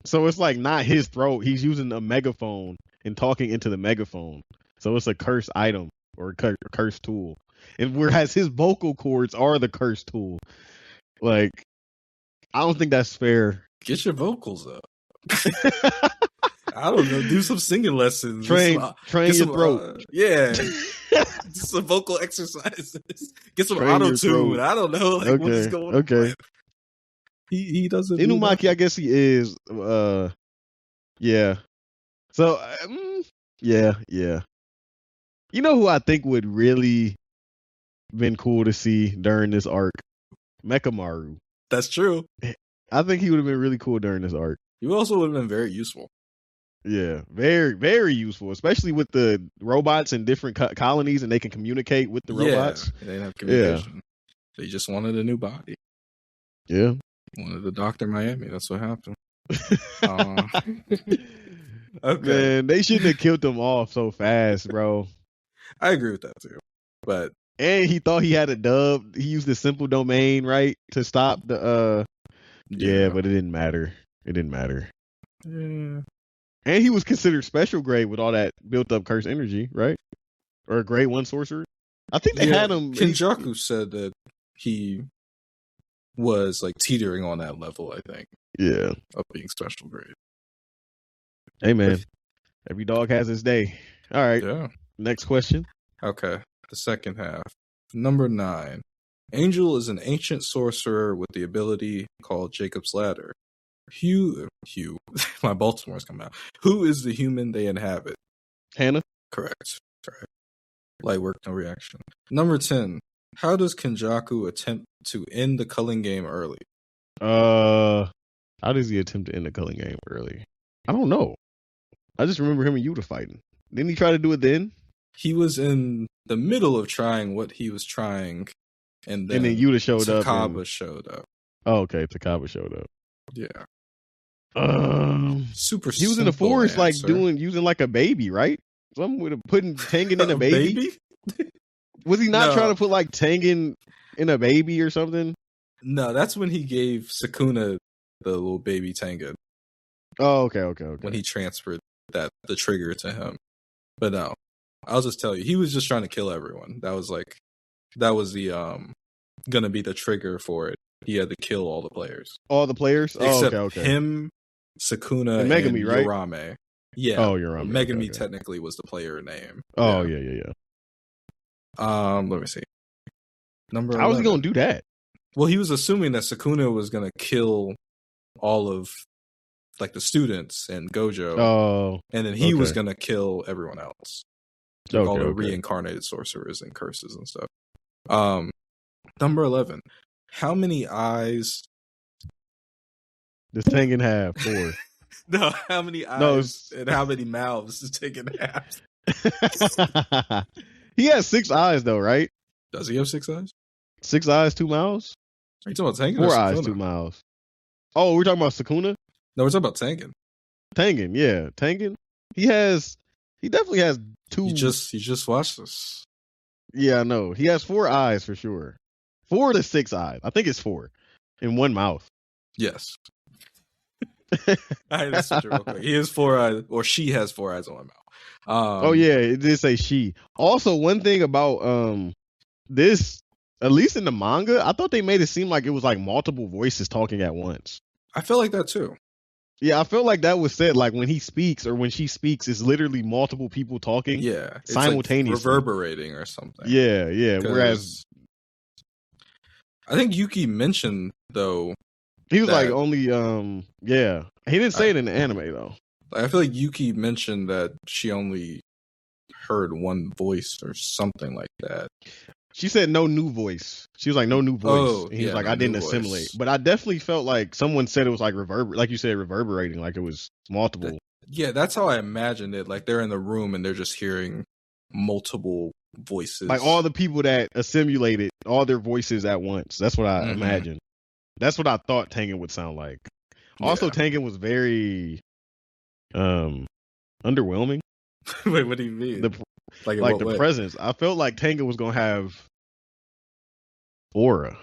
So it's like not his throat. He's using a megaphone and talking into the megaphone. So it's a cursed item or a cursed tool. And whereas his vocal cords are the cursed tool. Like, I don't think that's fair. Get your vocals up. I don't know. Do some singing lessons. Train your throat. Yeah. Do some vocal exercises. Get some auto-tune. I don't know. Like, what is going on? He doesn't. Inumaki, I guess he is. Yeah. So, yeah. You know who I think would really been cool to see during this arc? Mechamaru. That's true. I think he would have been really cool during this arc. He also would have been very useful. Yeah, very, very useful, especially with the robots in different colonies, and they can communicate with the robots. Yeah, they have communication. They just wanted a new body. Yeah. Wanted a Dr. Miami. That's what happened. Okay. Man, they shouldn't have killed him off so fast, bro. I agree with that too. And he thought he had a dub. He used the simple domain, right, to stop the Yeah, but it didn't matter. Yeah. And he was considered special grade with all that built up curse energy, right? Or a grade 1 sorcerer. I think they had him. Kinjaku said that he was like teetering on that level, I think. Yeah. Of being special grade. Hey man. Every dog has his day. All right. Yeah. Next question. Okay. The second half. Number 9. Angel is an ancient sorcerer with the ability called Jacob's Ladder. Hugh, my Baltimore's come out. Who is the human they inhabit? Hannah? Correct. Light work, no reaction. Number 10. How does Kinjaku attempt to end the Culling Game early? How does he attempt to end the Culling Game early? I don't know. I just remember him and Yuta fighting. Didn't he try to do it then? He was in the middle of trying what he was trying, and then Yuta showed up. Takaba showed up. Oh, okay. Takaba showed up. Yeah. Super. He was in the forest, like using like a baby, right? Something with putting Tengen in a baby? Was he not trying to put like Tengen in a baby or something? No, that's when he gave Sukuna the little baby Tengen. Oh, okay. When he transferred the trigger to him. But no, I'll just tell you, he was just trying to kill everyone. That was the gonna be the trigger for it. He had to kill all the players. All the players? Except him, Sukuna, and Megami, right? Yorame. Yeah. Oh, Yorame. Megami technically was the player name. Oh, yeah. Let me see. Number 11. How was he gonna do that? Well, he was assuming that Sukuna was gonna kill all of like the students and Gojo. Oh. And then he was gonna kill everyone else. All the reincarnated sorcerers and curses and stuff. Number 11. How many eyes does Tengen have? 4. No, how many eyes and how many mouths does Tengen have? He has 6 eyes though, right? Does he have 6 eyes? 6 eyes, 2 mouths? Are you talking about Tengen? 4 eyes, 2 mouths. Oh, we're talking about Sukuna? No, we're talking about Tengen. Tengen, yeah. Tengen. He definitely has 2. You just watched this. Yeah, I know. He has 4 eyes for sure. 4 to 6 eyes. I think it's 4. In 1 mouth. Yes. I that's real quick. He has 4 eyes, or she has 4 eyes on one mouth. Oh yeah, it did say she. Also, one thing about this, at least in the manga, I thought they made it seem like it was like multiple voices talking at once. I feel like that too. Yeah, I feel like that was said. Like when he speaks or when she speaks, it's literally multiple people talking. Yeah, simultaneously, like reverberating or something. Yeah. Whereas I think Yuki mentioned though. He was like only yeah. He didn't say it in the anime though. I feel like Yuki mentioned that she only heard one voice or something like that. She said no new voice. She was like no new voice. Oh, and he was like, I didn't assimilate. But I definitely felt like someone said it was like like you said, reverberating, like it was multiple. Yeah, that's how I imagined it. Like they're in the room and they're just hearing multiple voices. Like all the people that assimilated all their voices at once. That's what I imagined. That's what I thought Tengen would sound like. Also, Tengen was very underwhelming. Wait, what do you mean? Like the presence. I felt like Tengen was gonna have aura.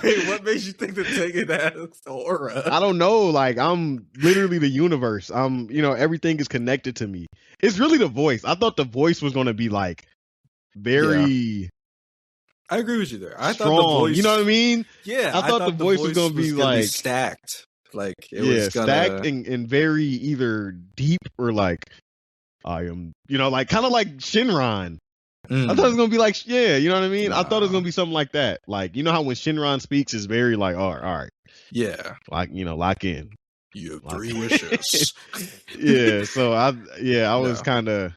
Wait, what makes you think that Tengen has aura? I don't know. Like I'm literally the universe. Everything is connected to me. It's really the voice. I thought the voice was gonna be like very. Yeah. I agree with you there. I thought the voice, you know what I mean? Yeah, I thought the voice was gonna be like stacked. Like it was stacked and very either deep or like I am, like kind of like Shinran. I thought it was gonna be like, you know what I mean? Nah. I thought it was gonna be something like that. Like, you know how when Shinran speaks is very like, all right. Yeah. Like, lock in. You have 3 wishes. Yeah. So I was kind of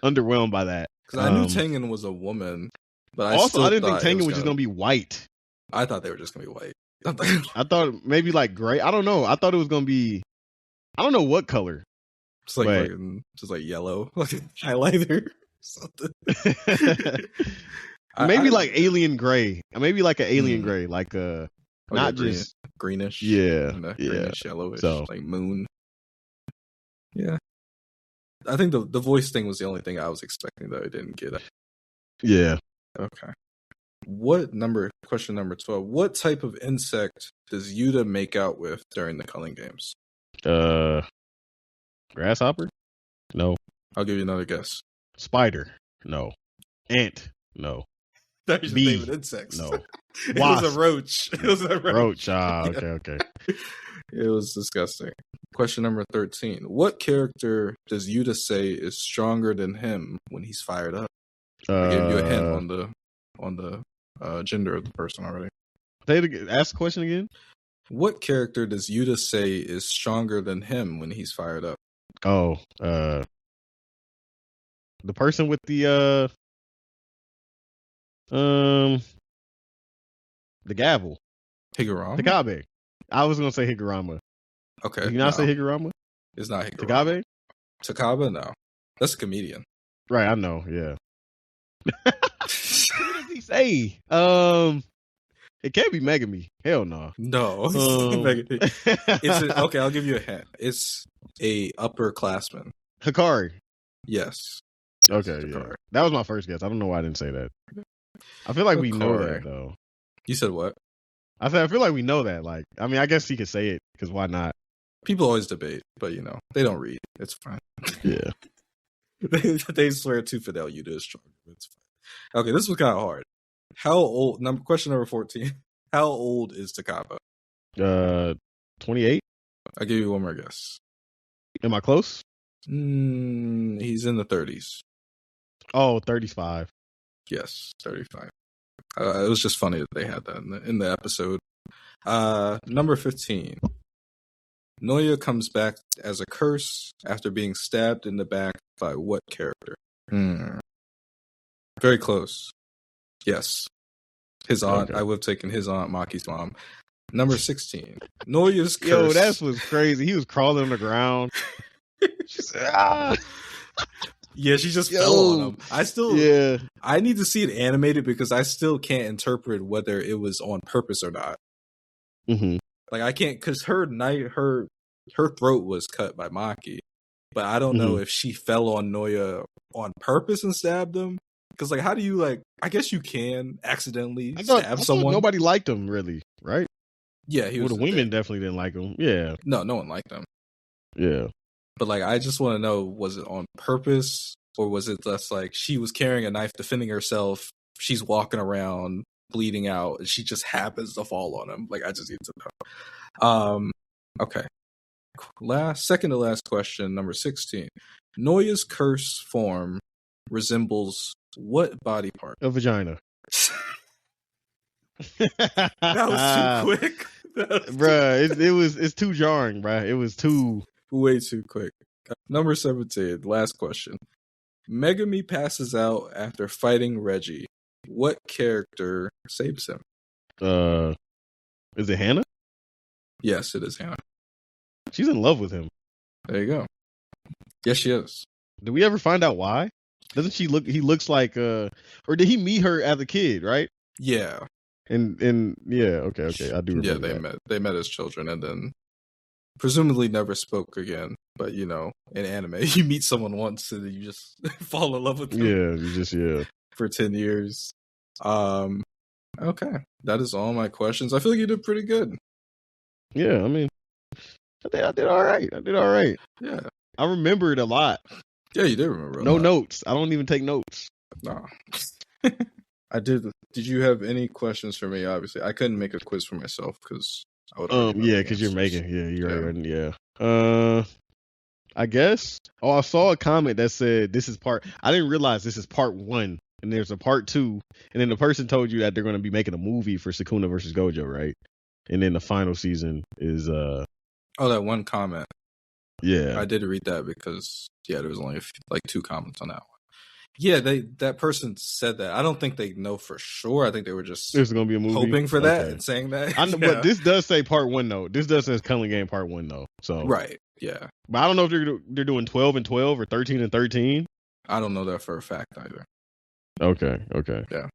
underwhelmed by that. Because I knew Tengen was a woman, but I didn't think Tengen was just gonna be white. I thought they were just gonna be white. I thought maybe like gray. I don't know. I thought it was gonna be. I don't know what color. Just like yellow, like highlighter. Something. Maybe like alien gray. Maybe like an alien gray, like not just greenish. Yeah, greenish yellowish, like moon. Yeah, I think the voice thing was the only thing I was expecting that I didn't get. Yeah. Okay. Question number 12. What type of insect does Yuta make out with during the Culling Games? Grasshopper? No. I'll give you another guess. Spider? No. Ant? No. That's your favorite insects. No. It was a roach. It was a roach. Okay. It was disgusting. Question number 13. What character does Yuta say is stronger than him when he's fired up? I gave you a hint on the gender of the person already. Ask the question again. What character does Yuta say is stronger than him when he's fired up? Oh, the person with the gavel. Higurama? Takabe. I was gonna say Higurama. Okay. Did you not say Higurama? It's not Higurama. Takabe? No. That's a comedian. Right, I know, yeah. What does he say? It can't be Megami. Hell no. No. Okay, I'll give you a hint. It's a upperclassman. Hakari. Yes. Okay, yeah. That was my first guess. I don't know why I didn't say that. I feel like we know that, though. You said what? I feel like we know that. Like, I mean, I guess he could say it, because why not? People always debate, but, they don't read. It's fine. Yeah. they swear to Fidel Yuta is stronger. It's fine. Okay, this was kind of hard. How old? Question number 14. How old is Takaba? 28. I'll give you one more guess. Am I close? He's in the 30s. Oh, 35. Yes, 35. It was just funny that they had that in the episode. Number 15. Noya comes back as a curse after being stabbed in the back by what character? Very close. Yes. His aunt. Okay. I would have taken his aunt, Maki's mom. Number 16. Noya's curse. Yo, that was crazy. He was crawling on the ground. She said, ah. Yeah, she just fell on him. I need to see it animated because I still can't interpret whether it was on purpose or not. Mm-hmm. Like, I can't, because her throat was cut by Maki, but I don't know if she fell on Noya on purpose and stabbed him. Because, like, how do you, like, I guess you can accidentally stab someone. Nobody liked him, really, right? Yeah, he was. Well, the women definitely didn't like him. Yeah. No one liked him. Yeah. But, like, I just want to know, was it on purpose? Or was it just, like, she was carrying a knife defending herself, she's walking around, bleeding out, and she just happens to fall on him? Like, I just need to know. Okay. Second to last question, number 16. Noya's curse form resembles what body part? A vagina. That was too quick. Bruh, it's too jarring, bruh. It was way too quick. Number 17, last question. Megami passes out after fighting Reggie. What character saves him? Is it Hannah? Yes, it is Hannah. She's in love with him. There you go. Yes, she is. Did we ever find out why? Doesn't she look? He looks like or did he meet her as a kid? Right? Yeah. And yeah, okay, I do remember. Yeah, they met as children, and then presumably never spoke again. But in anime, you meet someone once and then you just fall in love with them. Yeah, you just for 10 years. Okay, that is all my questions. I feel like you did pretty good. Yeah, I mean, I did all right. Yeah, I remembered a lot. Yeah, you did remember. No notes. I don't even take notes. No. I did. Did you have any questions for me? Obviously, I couldn't make a quiz for myself because I would. Yeah, because you're making. Yeah, you're right. Yeah. I guess. Oh, I saw a comment that said this is part. I didn't realize this is part 1, and there's a part 2, and then the person told you that they're going to be making a movie for Sukuna versus Gojo, right? And then the final season is. Oh, that one comment. Yeah, I did read that because there was only like 2 comments on that one. Yeah, that person said that. I don't think they know for sure. I think they were just there's going to be a movie hoping for that and saying that. I know, yeah. But this does say part 1 though. This does say Culling Game part 1 though. So right, yeah. But I don't know if they're doing 12 and 12 or 13 and 13. I don't know that for a fact either. Okay. Yeah,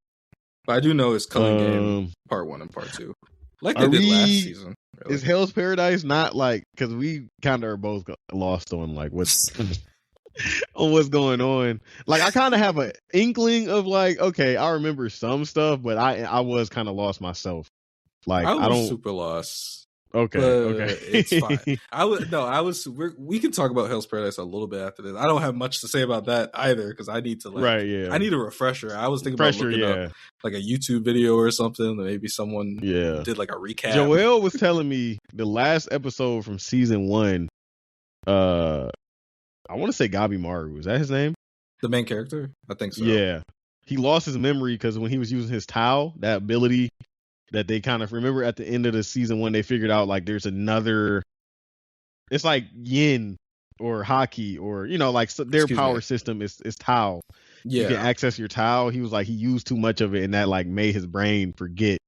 but I do know it's Culling Game part 1 and part 2, like they did last season. Really. Is Hell's Paradise not like, because we kind of are both lost on like what's on what's going on. Like I kind of have an inkling of like, okay, I remember some stuff, but I was kind of lost myself. Like I don't super lost. Okay, it's fine. We can talk about Hell's Paradise a little bit after this. I don't have much to say about that either because I need to I need a refresher. I was thinking about looking up like a YouTube video or something. Maybe someone did like a recap. Joelle was telling me the last episode from season 1. I want to say Gabi Maru. Is that his name? The main character? I think so. Yeah, he lost his memory because when he was using his Tao, that ability. That they kind of remember at the end of the season 1, they figured out like there's another. It's like yin or hockey or like their power system is Tao. Yeah, you can access your Tao. He was like he used too much of it and that like made his brain forget.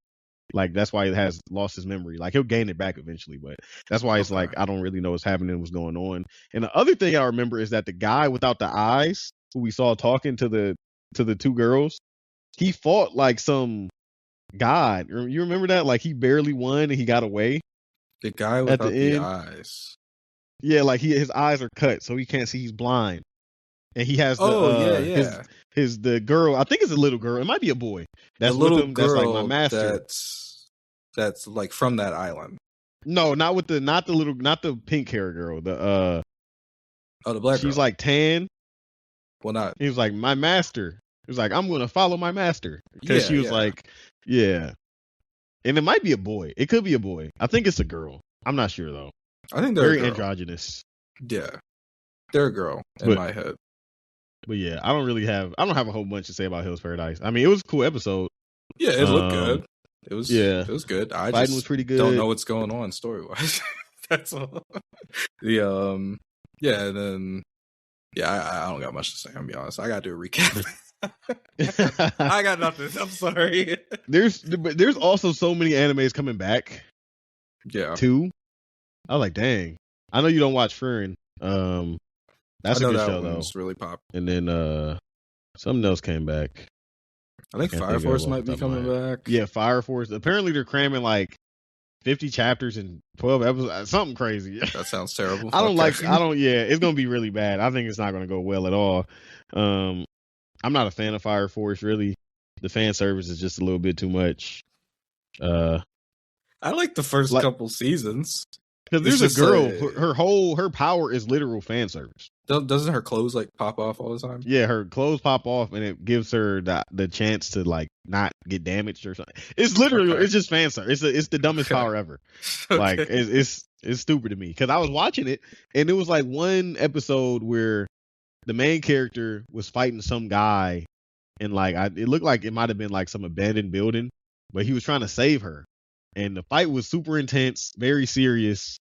Like that's why it has lost his memory. Like he'll gain it back eventually, but that's why it's like I don't really know what's happening, what's going on. And the other thing I remember is that the guy without the eyes who we saw talking to the 2 girls, he fought like some God. You remember that? Like he barely won and he got away The guy at the without the end. eyes. Yeah, like his eyes are cut so he can't see. He's blind, and he has the girl. I think it's a little girl. It might be a boy. That's the little with him. girl That's like my master. That's like from that island. No, not the pink hair girl. The black. She's girl. like tan. Well, not. He was like my master. He was like, I'm gonna follow my master because she was like, yeah. And it might be a boy. It could be a boy. I think it's a girl. I'm not sure though. I think they're very a girl. androgynous. Yeah, they're a girl in my head. But yeah, I don't have a whole bunch to say about Hell's Paradise. I mean, it was a cool episode. Yeah, it looked good. It was good. Fighting was pretty good. Don't know what's going on story wise. That's all. And then I don't got much to say. I'm be honest. I gotta do a recap. I got nothing. I'm sorry. There's also so many animes coming back. Yeah. Too. I was like, dang. I know you don't watch Frieren. That's a good show though. It's really popular. And then something else came back. I think Fire Force might be coming back. Yeah, Fire Force. Apparently they're cramming like 50 chapters in 12 episodes. Something crazy. That sounds terrible. It's gonna be really bad. I think it's not gonna go well at all. I'm not a fan of Fire Force, really. The fan service is just a little bit too much. I like the first couple seasons. Because there's a girl, her power is literal fan service. Doesn't her clothes like pop off all the time? Yeah, her clothes pop off, and it gives her the chance to like not get damaged or something. It's literally it's just fan service. It's the dumbest power ever. Like it's stupid to me because I was watching it, and it was like one episode where the main character was fighting some guy, and like it looked like it might have been like some abandoned building, but he was trying to save her. And the fight was super intense, very serious.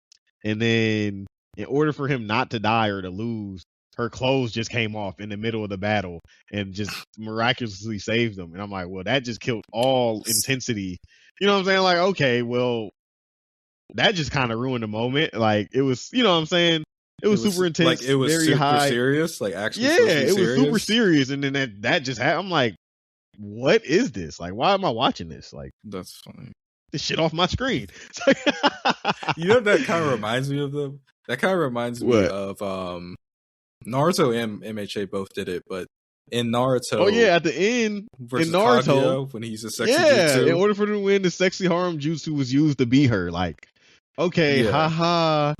And then in order for him not to die or to lose, her clothes just came off in the middle of the battle and just miraculously saved them. And I'm like, well, that just killed all intensity. You know what I'm saying? Like, okay, well, that just kind of ruined the moment. Like, it was, you know what I'm saying? It was super intense. Like, it was very super serious. Like, actually, it was super serious. And then that just happened. I'm like, what is this? Like, why am I watching this? Like, that's funny. This shit off my screen. You know what that kind of reminds me of them? That kind of reminds me of Naruto and MHA both did it, but in Naruto, oh yeah, at the end in Naruto Kaguya, when he's a sexy jutsu, in order for them to win, the sexy harem jutsu was used to beat her. Like, okay, haha,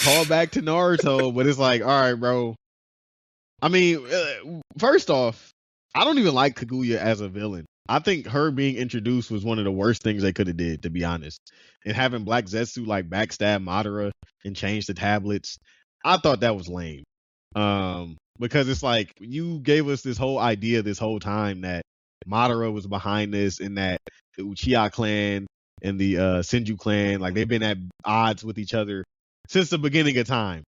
call back to Naruto, but it's like, all right, bro. I mean, first off, I don't even like Kaguya as a villain. I think her being introduced was one of the worst things they could have did, to be honest. And having Black Zetsu like backstab Madara and change the tablets, I thought that was lame. Because it's like you gave us this whole idea this whole time that Madara was behind this and that the Uchiha clan and the Senju clan, like they've been at odds with each other since the beginning of time.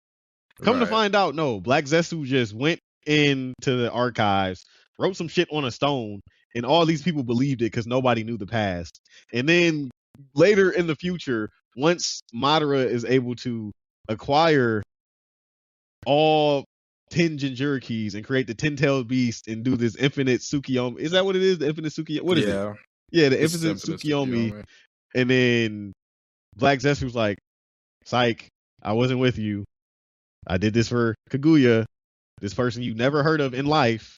Come to find out, no, Black Zetsu just went into the archives, wrote some shit on a stone, and all these people believed it because nobody knew the past. And then later in the future, once Madara is able to acquire all 10 Jinchurikis and create the 10-tailed beast and do this infinite Tsukiyomi. Is that what it is? The infinite Tsukiyomi? What is it? Yeah, the infinite Tsukiyomi. And then Black Zetsu's like, psych, I wasn't with you. I did this for Kaguya, this person you never heard of in life.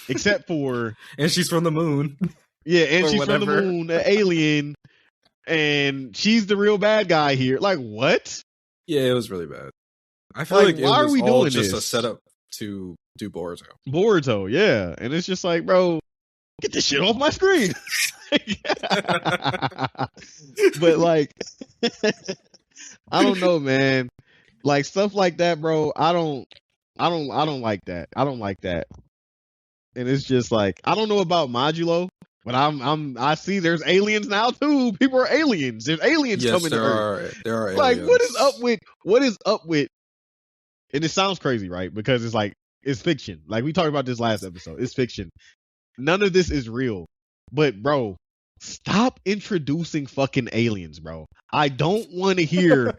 Except for, and she's from the moon. Yeah, and she's from the moon, an alien, and she's the real bad guy here. Like, what? Yeah, it was really bad. I feel like why it was are we all doing just this? A setup to do Boruto. Boruto, yeah, and it's just like, bro, get this shit off my screen. But like, I don't know, man. Like stuff like that, bro. I don't like that. I don't like that. And it's just like, I don't know about Modulo, but I see there's aliens now too. People are aliens. There's aliens coming to Earth. There are aliens. Like, what is up with, and it sounds crazy, right? Because it's like, it's fiction. Like we talked about this last episode. It's fiction. None of this is real. But bro, stop introducing fucking aliens, bro. I don't want to hear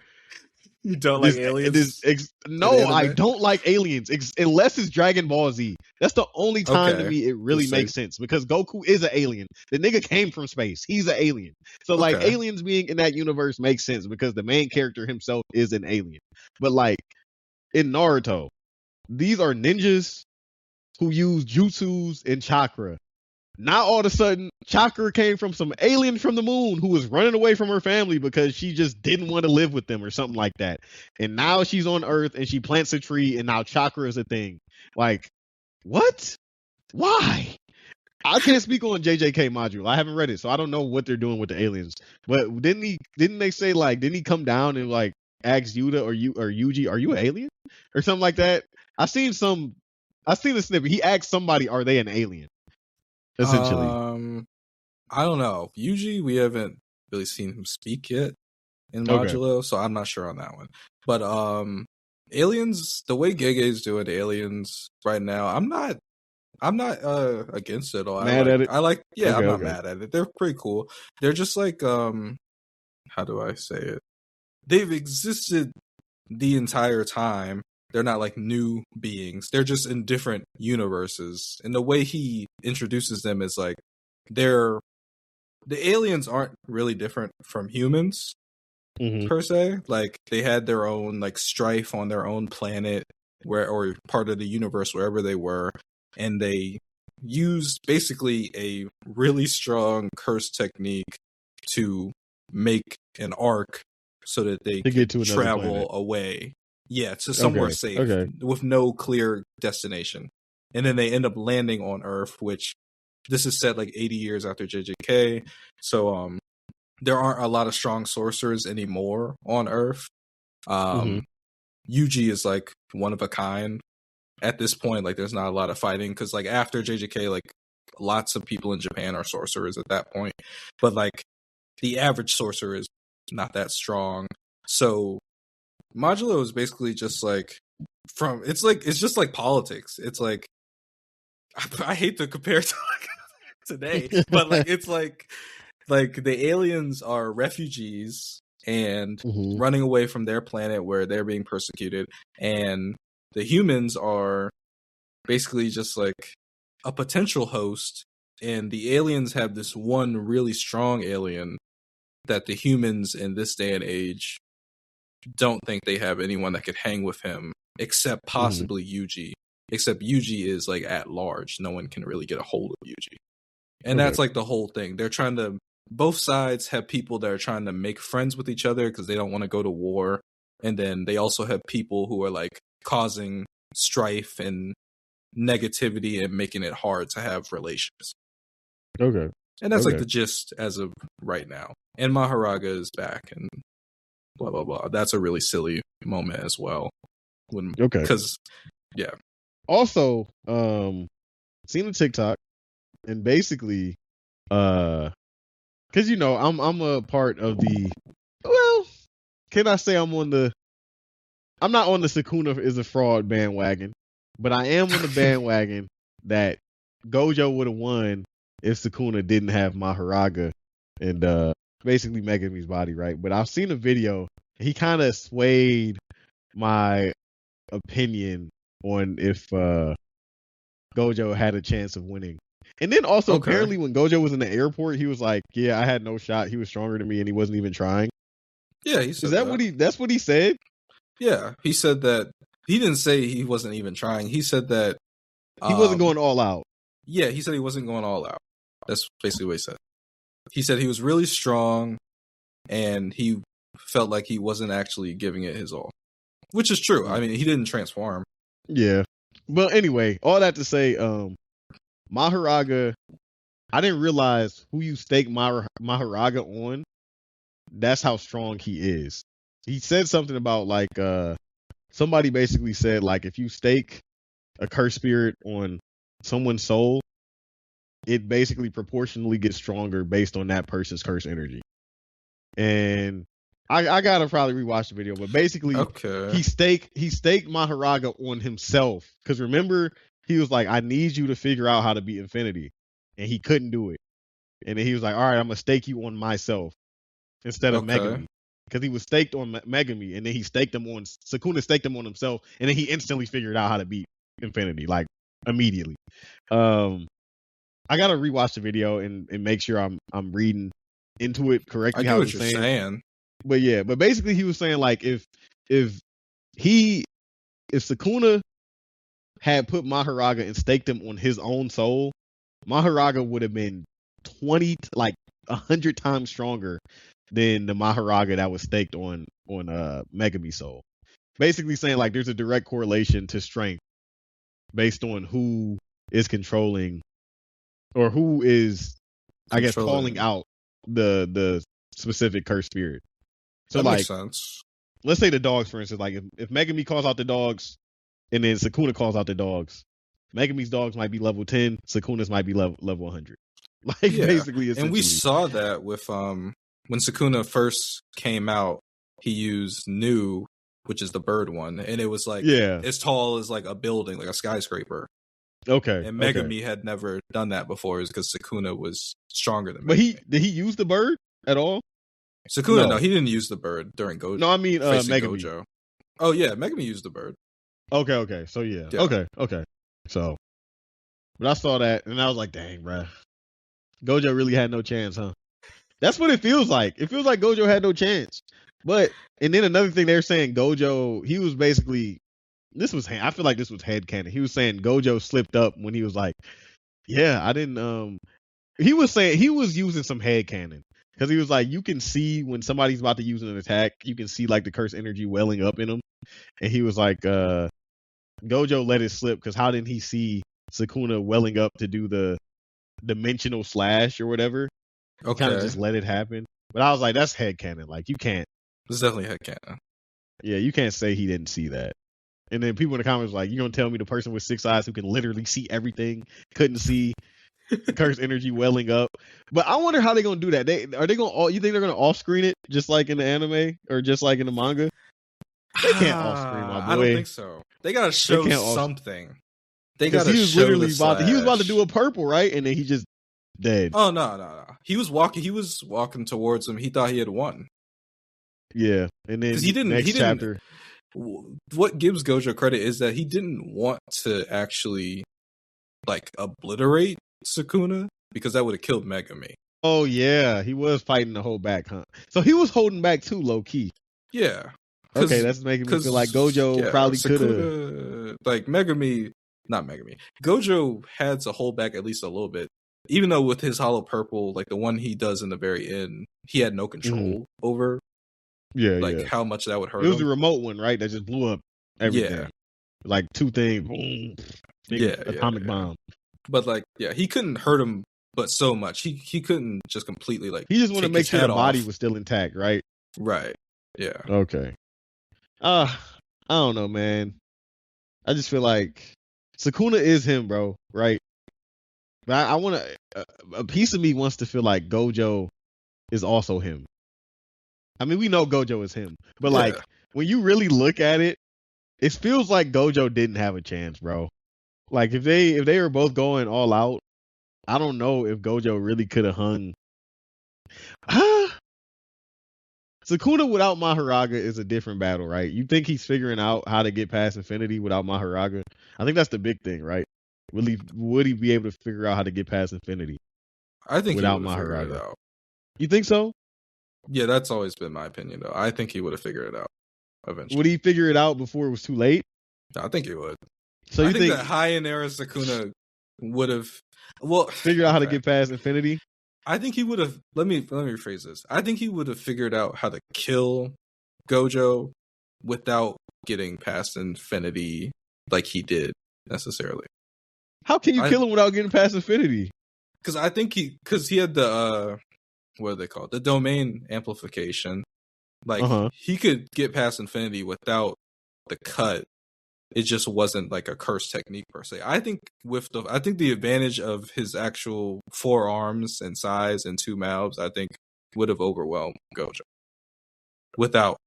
You don't like aliens? No, I don't like aliens unless it's Dragon Ball Z. That's the only time to me it really makes sense because Goku is an alien. The nigga came from space. He's an alien. So like aliens being in that universe makes sense because the main character himself is an alien. But like in Naruto, these are ninjas who use jutsus and chakra. Now all of a sudden, Chakra came from some alien from the moon who was running away from her family because she just didn't want to live with them or something like that. And now she's on Earth and she plants a tree and now Chakra is a thing. Like, what? Why? I can't speak on JJK module. I haven't read it, so I don't know what they're doing with the aliens. But didn't they say like, didn't he come down and like ask Yuta or Yuji, are you an alien? Or something like that? I seen a snippet. He asked somebody, are they an alien? Essentially. I don't know. Yuji, we haven't really seen him speak yet in Modulo, so I'm not sure on that one. But aliens, the way Gege is doing aliens right now, I'm not against it at all. Mad at it? I'm not mad at it. They're pretty cool. They're just like how do I say it? They've existed the entire time. They're not like new beings. They're just in different universes. And the way he introduces them is like the aliens aren't really different from humans per se. Like they had their own like strife on their own planet or part of the universe wherever they were, and they used basically a really strong curse technique to make an arc so that they could travel away. Yeah, to somewhere safe with no clear destination. And then they end up landing on Earth, which this is set like 80 years after JJK. So there aren't a lot of strong sorcerers anymore on Earth. Yuji is like one of a kind at this point. Like there's not a lot of fighting because like after JJK, like lots of people in Japan are sorcerers at that point. But like the average sorcerer is not that strong. So Modulo is basically just like it's just like politics. It's like I hate to compare to like today, but like it's like the aliens are refugees and running away from their planet where they're being persecuted, and the humans are basically just like a potential host, and the aliens have this one really strong alien that the humans in this day and age don't think they have anyone that could hang with him except possibly Yuji. Except Yuji is like at large. No one can really get a hold of Yuji. And that's like the whole thing. They're trying to, both sides have people that are trying to make friends with each other because they don't want to go to war. And then they also have people who are like causing strife and negativity and making it hard to have relations. Okay. And that's like the gist as of right now. And Maharaga is back and blah blah blah. That's a really silly moment as well. Because also seen a TikTok and basically because you know I'm a part of the, well, can I say I'm not on the Sukuna is a fraud bandwagon, but I am on the bandwagon that Gojo would have won if Sukuna didn't have Maharaga and basically Megami's body, right? But I've seen a video. He kind of swayed my opinion on if Gojo had a chance of winning. And then also apparently when Gojo was in the airport, he was like, "Yeah, I had no shot. He was stronger than me, and he wasn't even trying." Yeah, he said that's what he said? Yeah, he said that. He didn't say he wasn't even trying. He said that he wasn't going all out. Yeah, he said he wasn't going all out. That's basically what he said. He said he was really strong, and he felt like he wasn't actually giving it his all, which is true. I mean, he didn't transform. Yeah. Well, anyway, all that to say, Maharaga, I didn't realize who you stake Maharaga on. That's how strong he is. He said something about like somebody basically said like if you stake a curse spirit on someone's soul, it basically proportionally gets stronger based on that person's curse energy. And I gotta probably rewatch the video, but basically he staked Maharaga on himself. Because remember, he was like, I need you to figure out how to beat Infinity. And he couldn't do it. And then he was like, all right, I'm gonna stake you on myself instead of Megami. because he was staked on Megami, and then Sukuna staked him on himself, and then he instantly figured out how to beat Infinity, like immediately. I gotta rewatch the video and make sure I'm reading into it correctly. I get what you're saying. But basically he was saying like if Sukuna had put Mahoraga and staked him on his own soul, Mahoraga would have been 100 times stronger than the Mahoraga that was staked on Megami soul. Basically saying like there's a direct correlation to strength based on who is controlling or who is, I guess, calling out the specific cursed spirit. So that like, makes sense. Let's say the dogs, for instance, like if Megami calls out the dogs and then Sukuna calls out the dogs, Megami's dogs might be level 10, Sukuna's might be level 100. Like basically, and we saw that with when Sukuna first came out, he used Nu, which is the bird one, and it was like as tall as like a building, like a skyscraper. Okay. And Megami had never done that before, is because Sukuna was stronger than Megami. But did he use the bird at all? Sukuna, no, he didn't use the bird during Gojo. No, I mean Megami. Gojo. Oh yeah, Megami used the bird. Okay. So yeah. Okay. So, but I saw that and I was like, dang, bruh. Gojo really had no chance, huh? That's what it feels like. It feels like Gojo had no chance. And then another thing they're saying, Gojo, he was basically, I feel like this was headcanon. He was saying Gojo slipped up when he was like, yeah, I didn't, he was saying, he was using some headcanon. Because he was like, you can see when somebody's about to use an attack, you can see like the cursed energy welling up in him. And he was like, Gojo let it slip because how didn't he see Sukuna welling up to do the dimensional slash or whatever? He kind of just let it happen. But I was like, that's headcanon. Like, you can't. It's definitely headcanon. Yeah, you can't say he didn't see that. And then people in the comments were like, you gonna tell me the person with 6 eyes who can literally see everything couldn't see the cursed energy welling up? But I wonder how they're gonna do that. You think they're gonna off screen it just like in the anime or just like in the manga? They can't off screen, my boy. I don't think so. They gotta show something. They gotta he was show literally he was about to do a purple, right? And then he just dead. Oh no. He was walking towards him. He thought he had won. Yeah. And then chapter. What gives Gojo credit is that he didn't want to actually like obliterate Sukuna because that would have killed Megami. Oh yeah, he was fighting the whole back, huh? So he was holding back too, low key. Yeah. Okay, that's making me feel like Gojo probably could have. Like not Megami. Gojo had to hold back at least a little bit. Even though with his hollow purple, like the one he does in the very end, he had no control over. Yeah, how much that would hurt. It was the remote one, right? That just blew up everything. Yeah. Like two things. Boom, atomic bomb. But like, he couldn't hurt him, but so much. He couldn't just completely like. He just wanted to make sure the body was still intact, right? Right. Yeah. Okay. I don't know, man. I just feel like Sukuna is him, bro. Right. But I want to. A piece of me wants to feel like Gojo is also him. I mean, we know Gojo is him, but like when you really look at it, it feels like Gojo didn't have a chance, bro. Like if they were both going all out, I don't know if Gojo really could have hung. Sukuna without Mahoraga is a different battle, right? You think he's figuring out how to get past Infinity without Mahoraga? I think that's the big thing, right? Would he be able to figure out how to get past Infinity? I think without Mahoraga. You think so? Yeah, that's always been my opinion, though. I think he would have figured it out eventually. Would he figure it out before it was too late? I think he would. So I think that high in era Sukuna would have figured out how to get past Infinity? I think he would have. Let me rephrase this. I think he would have figured out how to kill Gojo without getting past Infinity like he did necessarily. How can you kill him without getting past Infinity? Because I think he had the what are they called? The domain amplification. Like he could get past Infinity without the cut. It just wasn't like a curse technique per se. I think the advantage of his actual 4 arms and size and 2 mouths, I think would have overwhelmed Gojo. Without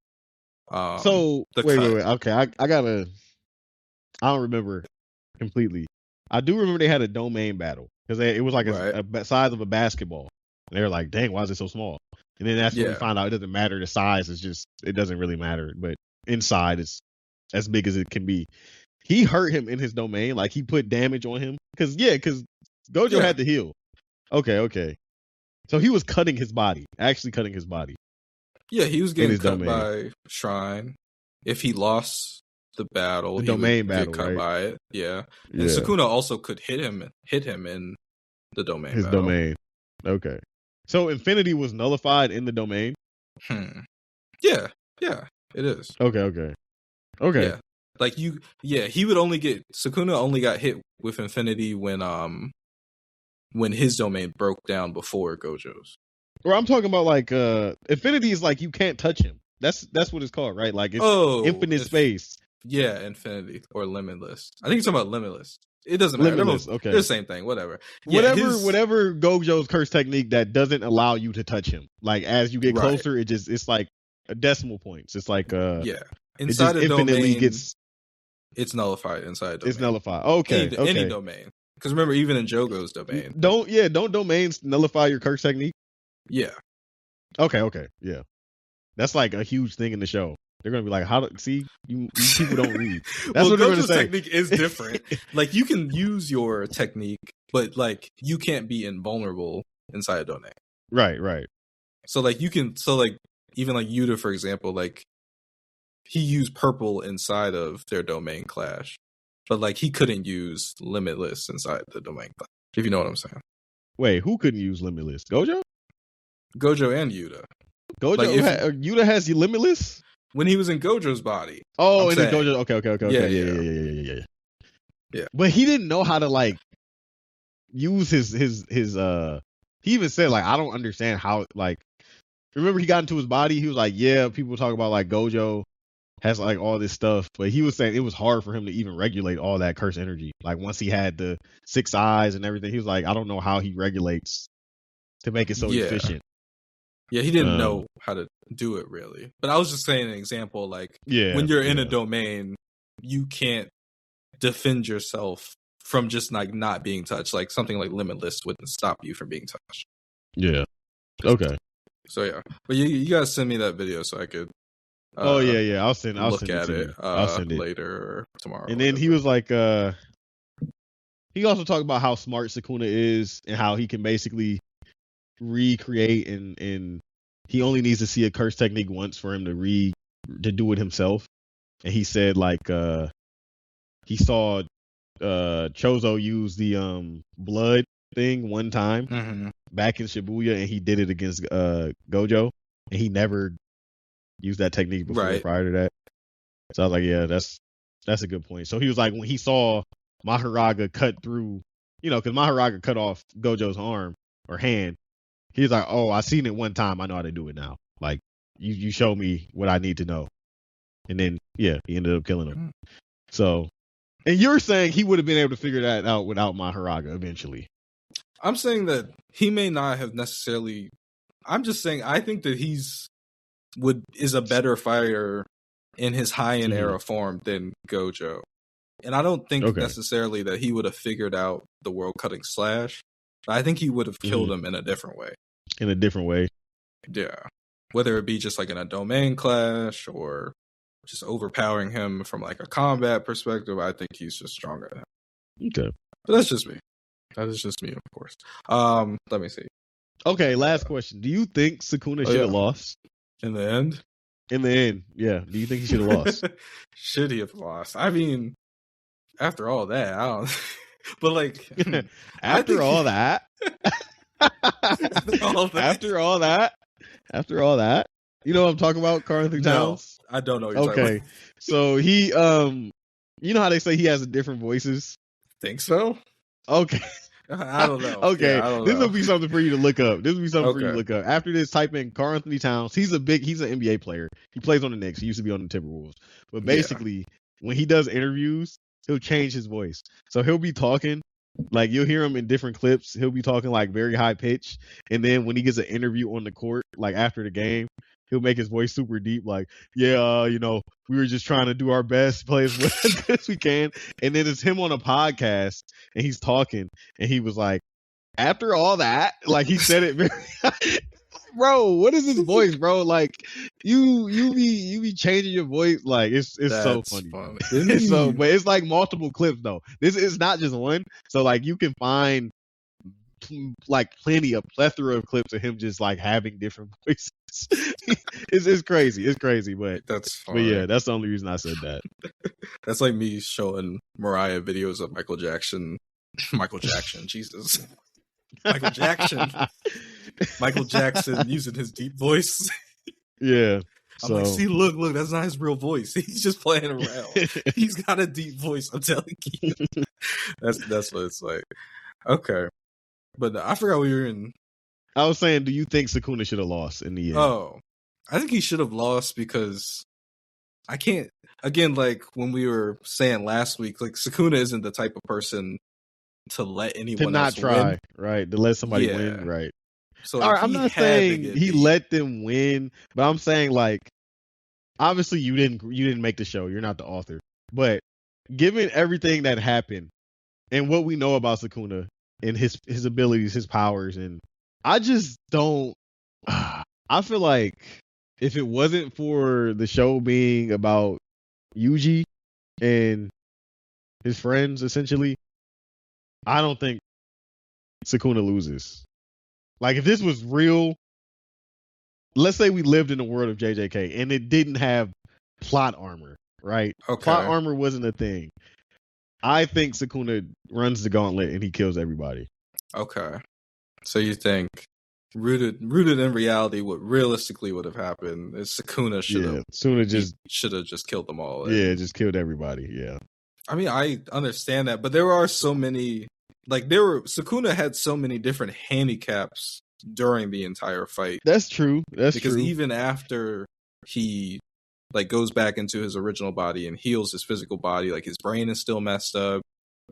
wait. Okay, I don't remember completely. I do remember they had a domain battle because it was like a size of a basketball. And they were like, dang, why is it so small? And then that's when we find out it doesn't matter the size. It's just, it doesn't really matter. But inside, it's as big as it can be. He hurt him in his domain. Like, he put damage on him. Because Gojo had to heal. Okay. So he was cutting his body. Actually cutting his body. Yeah, he was getting cut by Shrine. If he lost the battle, he domain would battle, get cut right? by it. Yeah. And Sukuna also could hit him in the domain his battle. Domain. Okay. So Infinity was nullified in the domain? Yeah, it is. Okay. Yeah. Like he would only get Sukuna only got hit with Infinity when his domain broke down before Gojo's. Or I'm talking about like Infinity is like you can't touch him. That's what it's called, right? Like it's infinite space. Yeah, Infinity or Limitless. I think you're talking about Limitless. It doesn't matter. Limitless, okay. They're the same thing. Whatever. Yeah, whatever Gojo's curse technique that doesn't allow you to touch him. Like as you get closer, it's like a decimal points. It's like inside it just infinitely gets. It's nullified inside a domain. It's nullified. Okay. Any domain. Because remember, even in Jogo's domain. Don't domains nullify your curse technique? Yeah. Okay. Yeah. That's like a huge thing in the show. They're gonna be like, "How do see you people don't read?" That's what they're gonna say. Technique is different. Like you can use your technique, but like you can't be invulnerable inside a domain. Right. So like you can. So like even like Yuta, for example, like he used purple inside of their domain clash, but like he couldn't use Limitless inside the domain clash. If you know what I'm saying. Wait, who couldn't use Limitless? Gojo and Yuta. Yuta has Limitless when he was in Gojo's body. Oh, in Gojo. Okay. Yeah. But he didn't know how to like use his. He even said like, I don't understand how like. Remember, he got into his body. He was like, yeah, people talk about like Gojo has like all this stuff, but he was saying it was hard for him to even regulate all that curse energy. Like once he had the 6 eyes and everything, he was like, I don't know how he regulates to make it so efficient. Yeah, he didn't know how to do it really. But I was just saying an example, like when you're in a domain, you can't defend yourself from just like not being touched. Like something like Limitless wouldn't stop you from being touched. Yeah. Okay. So yeah, but you gotta send me that video so I could. I'll send it. I'll send it later or tomorrow. And then he was like, he also talked about how smart Sukuna is and how he can basically recreate and he only needs to see a curse technique once for him to do it himself. And he said like he saw Chozo use the blood thing one time back in Shibuya, and he did it against Gojo, and he never used that technique before prior to that. So I was like, yeah, that's a good point. So he was like, when he saw Maharaga cut through, because Maharaga cut off Gojo's arm or hand, he was like, oh, I seen it one time, I know how to do it now. Like you show me what I need to know. And then he ended up killing him. So, and you're saying he would have been able to figure that out without Maharaga eventually. I'm saying that he may not have necessarily. I'm just saying I think that is a better fighter in his high-end era form than Gojo, and I don't think necessarily that he would have figured out the world-cutting slash. I think he would have killed him in a different way. In a different way, yeah. Whether it be just like in a domain clash or just overpowering him from like a combat perspective, I think he's just stronger than him. Okay, but that's just me. That is just me, of course. Let me see. Okay, last question. Do you think Sukuna should have lost? In the end? In the end, yeah. Do you think he should have lost? Should he have lost? I mean, after all that, I don't... But like... After all that? After all that? You know what I'm talking about, Carl Anthony Towns? I don't know what you're talking about. So he... you know how they say he has different voices? Think so? Okay. I don't know. Okay, this will be something for you to look up. After this, type in Karl Anthony Towns. He's an NBA player. He plays on the Knicks. He used to be on the Timberwolves. But basically, when he does interviews, he'll change his voice. So he'll be talking, like you'll hear him in different clips. He'll be talking like very high pitch. And then when he gets an interview on the court, like after the game, he'll make his voice super deep, like, we were just trying to do our best, play as good as we can. And then it's him on a podcast, and he's talking, and he was like, after all that, like he said it Bro, what is his voice, bro? Like you be changing your voice. Like it's so That's funny. funny. It's so, but it's like multiple clips though. This is not just one. So like you can find like a plethora of clips of him just like having different voices. It's crazy. It's crazy, but That's funny. yeah, that's the only reason I said that. That's like me showing Mariah videos of Michael Jackson. Jesus. Michael Jackson using his deep voice. Yeah. I'm like, see, look, that's not his real voice. He's just playing around. He's got a deep voice, I'm telling you. That's what it's like. Okay. But I forgot we were in. I was saying, do you think Sukuna should have lost in the end? Oh, I think he should have lost because I can't. Again, like when we were saying last week, like Sukuna isn't the type of person to let anyone to else not try, win. Right? To let somebody win, right? So all right, I'm not saying he let them win, but I'm saying like, obviously you didn't make the show. You're not the author, but given everything that happened and what we know about Sukuna and his abilities, his powers, and I just don't. I feel like if it wasn't for the show being about Yuji and his friends, essentially, I don't think Sukuna loses. Like if this was real, let's say we lived in the world of JJK and it didn't have plot armor, right? Okay. Plot armor wasn't a thing. I think Sukuna runs the gauntlet and he kills everybody. Okay. So you think rooted in reality, what realistically would have happened is Sukuna should have just killed them all. Yeah, just killed everybody. Yeah. I mean, I understand that, but there are so many. Like Sukuna had so many different handicaps during the entire fight. That's true. Because even after he like goes back into his original body and heals his physical body, like his brain is still messed up,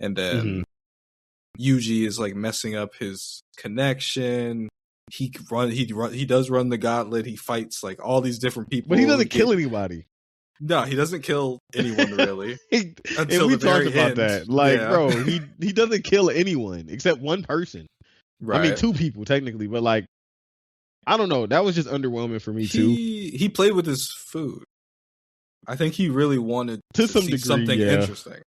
and then Yuji is like messing up his connection. He does run the gauntlet. He fights like all these different people, but he doesn't kill anybody. No, he doesn't kill anyone really. And we talked about that. Like, bro, he doesn't kill anyone except one person. Right. I mean, two people technically, but like, I don't know. That was just underwhelming for me too. He played with his food. I think he really wanted to some see degree, something interesting.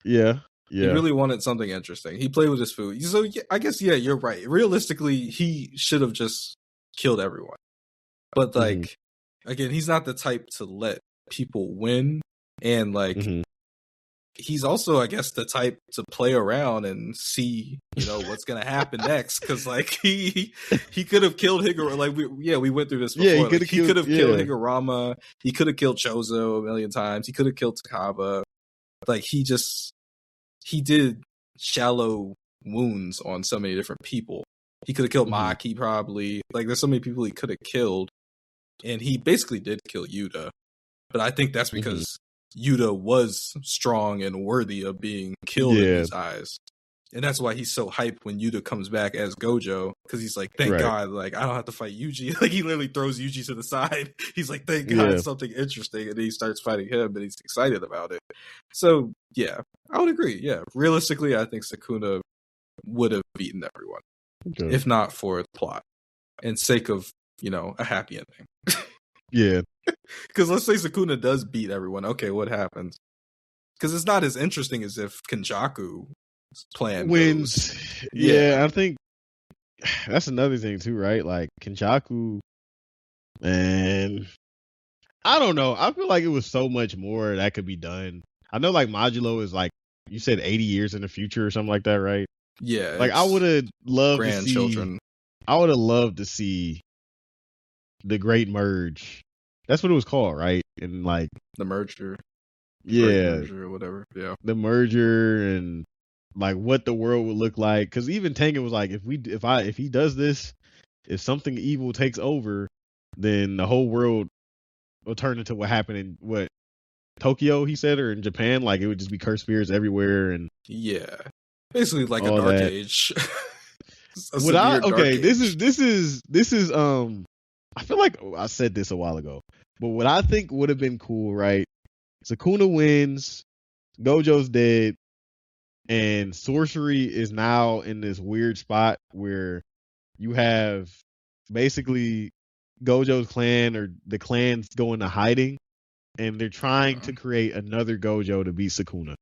Yeah. He really wanted something interesting. He played with his food. So I guess, you're right. Realistically, he should have just killed everyone. But like, again, he's not the type to let people win, and like he's also, I guess, the type to play around and see what's gonna happen next, because like he could have killed Higurama. Like we went through this before. He could have killed Higurama. He could have killed Chozo a million times. He could have killed Takaba. Like he did shallow wounds on so many different people. He could have killed Maki probably. Like there's so many people he could have killed, and he basically did kill Yuta. But I think that's because Yuta was strong and worthy of being killed in his eyes. And that's why he's so hyped when Yuta comes back as Gojo, because he's like, thank God, like, I don't have to fight Yuji. Like, he literally throws Yuji to the side. He's like, thank God, something interesting. And then he starts fighting him, and he's excited about it. So, yeah, I would agree. Yeah, realistically, I think Sukuna would have beaten everyone, if not for the plot, and sake of, a happy ending. Yeah. Because let's say Sukuna does beat everyone. Okay, what happens? Because it's not as interesting as if Kenjaku plan wins. Yeah, I think that's another thing too, right? Like Kenjaku, and I don't know. I feel like it was so much more that could be done. I know like Modulo is like, you said 80 years in the future or something like that, right? Yeah. Like I would have loved grandchildren. I would have loved to see the Great Merge. That's what it was called, right? And like the merger. Merger or whatever. Yeah. The merger and like what the world would look like. Because even Tengen was like, if he does this, if something evil takes over, then the whole world will turn into what happened in Tokyo, he said, or in Japan. Like it would just be cursed spirits everywhere, and basically like a dark age. This is I feel like I said this a while ago, but what I think would have been cool, right? Sukuna wins, Gojo's dead, and sorcery is now in this weird spot where you have basically Gojo's clan or the clans go into hiding, and they're trying to create another Gojo to beat Sukuna.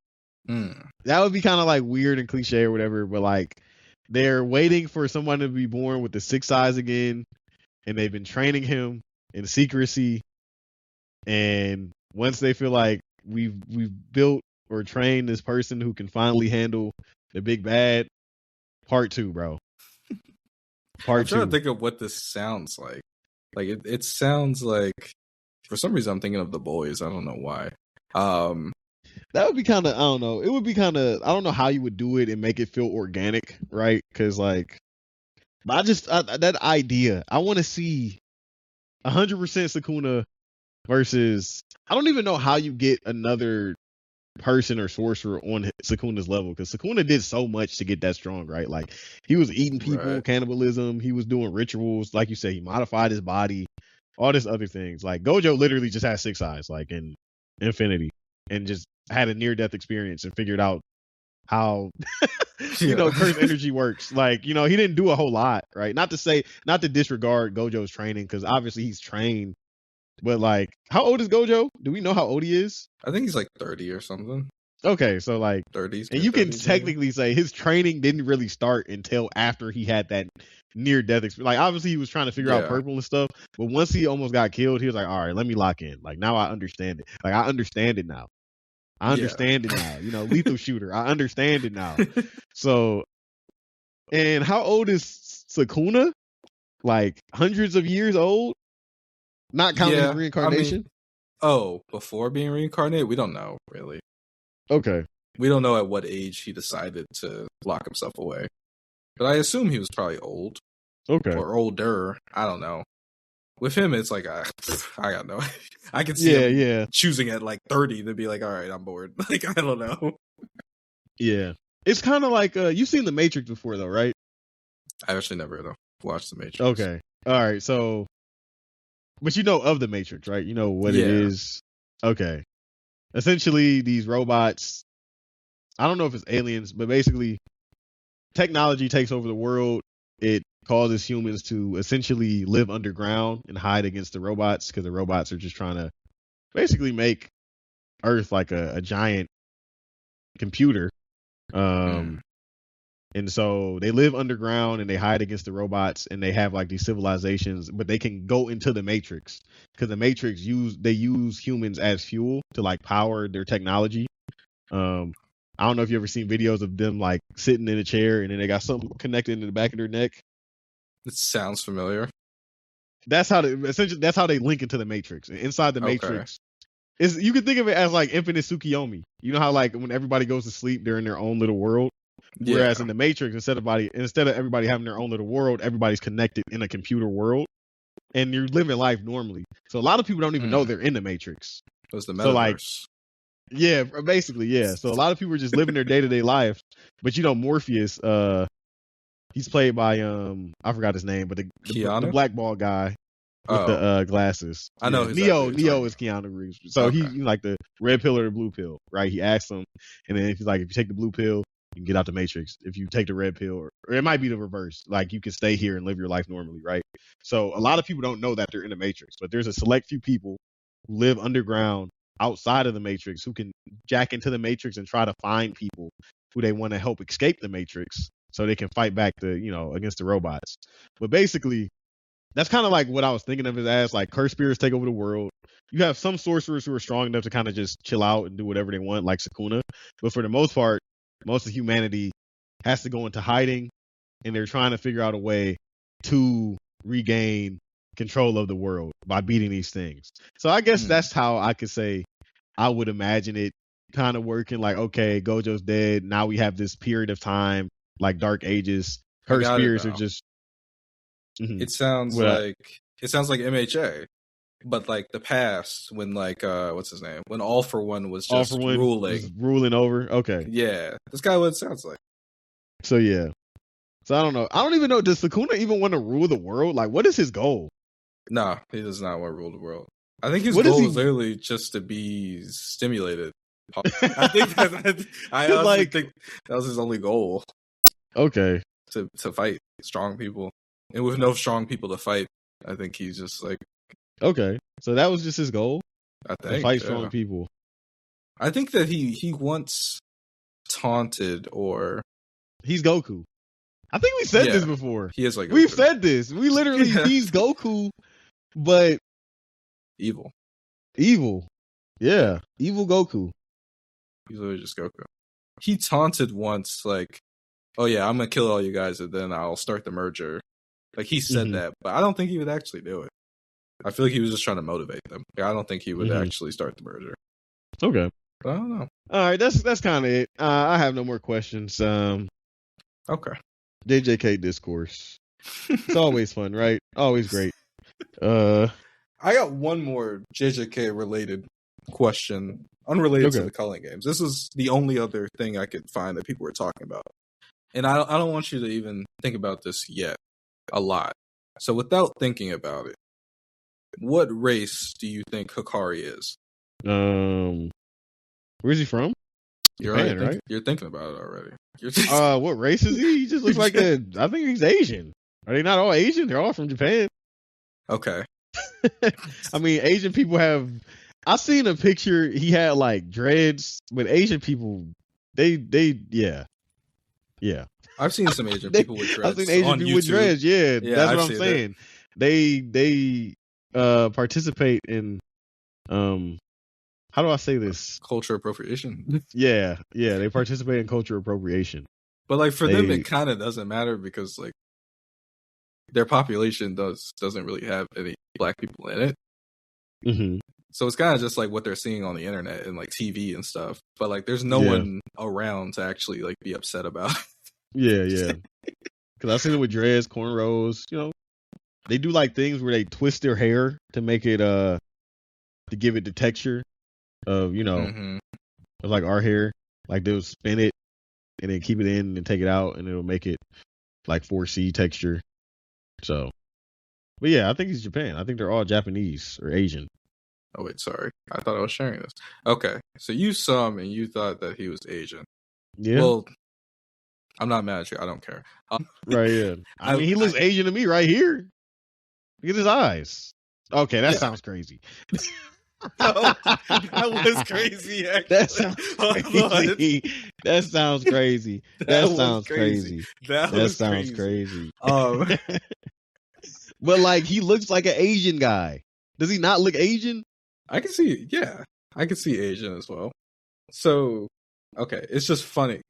That would be kind of like weird and cliche or whatever, but like they're waiting for someone to be born with the six eyes again, and they've been training him in secrecy. And once they feel like we've built or trained this person who can finally handle the big bad, part 2, bro. I'm trying to think of what this sounds like. Like it sounds like, for some reason I'm thinking of The Boys. I don't know why. That would be kind of, I don't know. It would be kind of, I don't know how you would do it and make it feel organic, right? Because like, but that idea, I want to see 100% Sukuna versus, I don't even know how you get another person or sorcerer on Sukuna's level, because Sukuna did so much to get that strong, right? Like he was eating people, right. Cannibalism, he was doing rituals, like you said, he modified his body, all this other things. Like Gojo literally just has six eyes, like in Infinity, and just had a near-death experience and figured out how curse energy works. Like, he didn't do a whole lot, right? Not to disregard Gojo's training, because obviously he's trained, but like, how old is Gojo? Do we know how old he is? I think he's like 30 or something. Okay, so like 30s, and you can technically say his training didn't really start until after he had that near-death experience. Like, obviously he was trying to figure out purple and stuff, but once he almost got killed, he was like, all right, let me lock in. Like, now I understand it. Like, I understand it now. It now. Lethal shooter. I understand it now. So, and how old is Sukuna? Like hundreds of years old? Not counting his reincarnation? Before being reincarnated? We don't know, really. Okay. We don't know at what age he decided to lock himself away. But I assume he was probably old. Okay. Or older. I don't know. With him, it's like, I got no. I can see him choosing at like 30 to be like, all right, I'm bored. Like, I don't know. Yeah. It's kind of like, you've seen The Matrix before, though, right? I actually never watched The Matrix. Okay. All right. So, but you know of The Matrix, right? You know what it is. Okay. Essentially, these robots, I don't know if it's aliens, but basically, technology takes over the world. It causes humans to essentially live underground and hide against the robots, because the robots are just trying to basically make Earth like a giant computer. And so they live underground and they hide against the robots, and they have like these civilizations, but they can go into the Matrix, because the Matrix use humans as fuel to like power their technology. I don't know if you ever seen videos of them like sitting in a chair and then they got something connected in the back of their neck. It sounds familiar. That's how they link into the Matrix. And inside the Matrix, you can think of it as like infinite Tsukiyomi. You know how like when everybody goes to sleep, they're in their own little world. Yeah. Whereas in the Matrix, instead of everybody having their own little world, everybody's connected in a computer world, and you're living life normally. So a lot of people don't even know they're in the Matrix. It's the metaverse. So like, yeah, basically, yeah. So a lot of people are just living their day-to-day life. But Morpheus, he's played by I forgot his name, but the black ball guy with the glasses. I know. Neo is Keanu Reeves. So he's like the red pill or the blue pill, right? He asks him, and then he's like, if you take the blue pill, you can get out the Matrix. If you take the red pill, or it might be the reverse, like you can stay here and live your life normally, right? So a lot of people don't know that they're in the Matrix, but there's a select few people who live underground outside of the Matrix who can jack into the Matrix and try to find people who they want to help escape the Matrix so they can fight back against the robots. But basically, that's kind of like what I was thinking of it as, like cursed spirits take over the world. You have some sorcerers who are strong enough to kind of just chill out and do whatever they want, like Sukuna. But for the most part, most of humanity has to go into hiding, and they're trying to figure out a way to regain control of the world by beating these things. So I guess that's how I could say I would imagine it kind of working. Like, okay, Gojo's dead. Now we have this period of time, like Dark Ages. Her spirits are just. It sounds like MHA, but like the past when like what's his name? When All for One was just ruling over. Okay. Yeah, that's kind of what it sounds like. So yeah. So I don't know. I don't even know. Does Sukuna even want to rule the world? Like, what is his goal? No, he does not want to rule the world. I think his goal is literally just to be stimulated. I think I honestly think that was his only goal. Okay. To fight strong people. And with no strong people to fight, I think he's just like... Okay. So that was just his goal? I think, to fight strong people. I think that he once taunted or... He's Goku. I think we said this before. He is like Goku. We've said this. We literally, he's Goku, but... Evil. Yeah. Evil Goku. He's literally just Goku. He taunted once, like, oh yeah, I'm going to kill all you guys and then I'll start the merger. Like, he said that, but I don't think he would actually do it. I feel like he was just trying to motivate them. I don't think he would actually start the merger. Okay. But I don't know. All right, that's kind of it. I have no more questions. Okay. JJK discourse. It's always fun, right? Always great. I got one more JJK related question, unrelated to the Culling Games. This is the only other thing I could find that people were talking about. And I don't want you to even think about this yet a lot. So without thinking about it, what race do you think Hakari is? Where's he from? Japan, right? You're thinking about it already. What race is he? He just looks like I think he's Asian. Are they not all Asian? They're all from Japan. Okay. I mean, Asian people have... I've seen a picture, he had like dreads, but Asian people, they yeah. I've seen some Asian people with dreads. I've seen Asian people with dreads, yeah that's what I'm saying. That. They participate in, how do I say this? Culture appropriation. Yeah, they participate in culture appropriation. But like for them, it kind of doesn't matter because like their population doesn't really have any black people in it. Mm-hmm. So it's kind of just like what they're seeing on the internet and like TV and stuff. But like there's no one around to actually like be upset about. Yeah. Because I've seen it with dreads, cornrows. You know, they do like things where they twist their hair to make it to give it the texture of of like our hair. Like they'll spin it and then keep it in and take it out, and it'll make it like 4C texture. So, but yeah, I think it's Japan. I think they're all Japanese or Asian. Oh, wait, sorry. I thought I was sharing this. Okay, so you saw him and you thought that he was Asian. Yeah. Well, I'm not mad at you. I don't care. Right, yeah. I mean, he looks Asian to me right here. Look at his eyes. Okay, that sounds crazy. That was crazy, actually. That sounds crazy. That sounds crazy. That sounds crazy. That sounds crazy. But, like, he looks like an Asian guy. Does he not look Asian? I can see, I can see Asian as well. So, okay, it's just funny.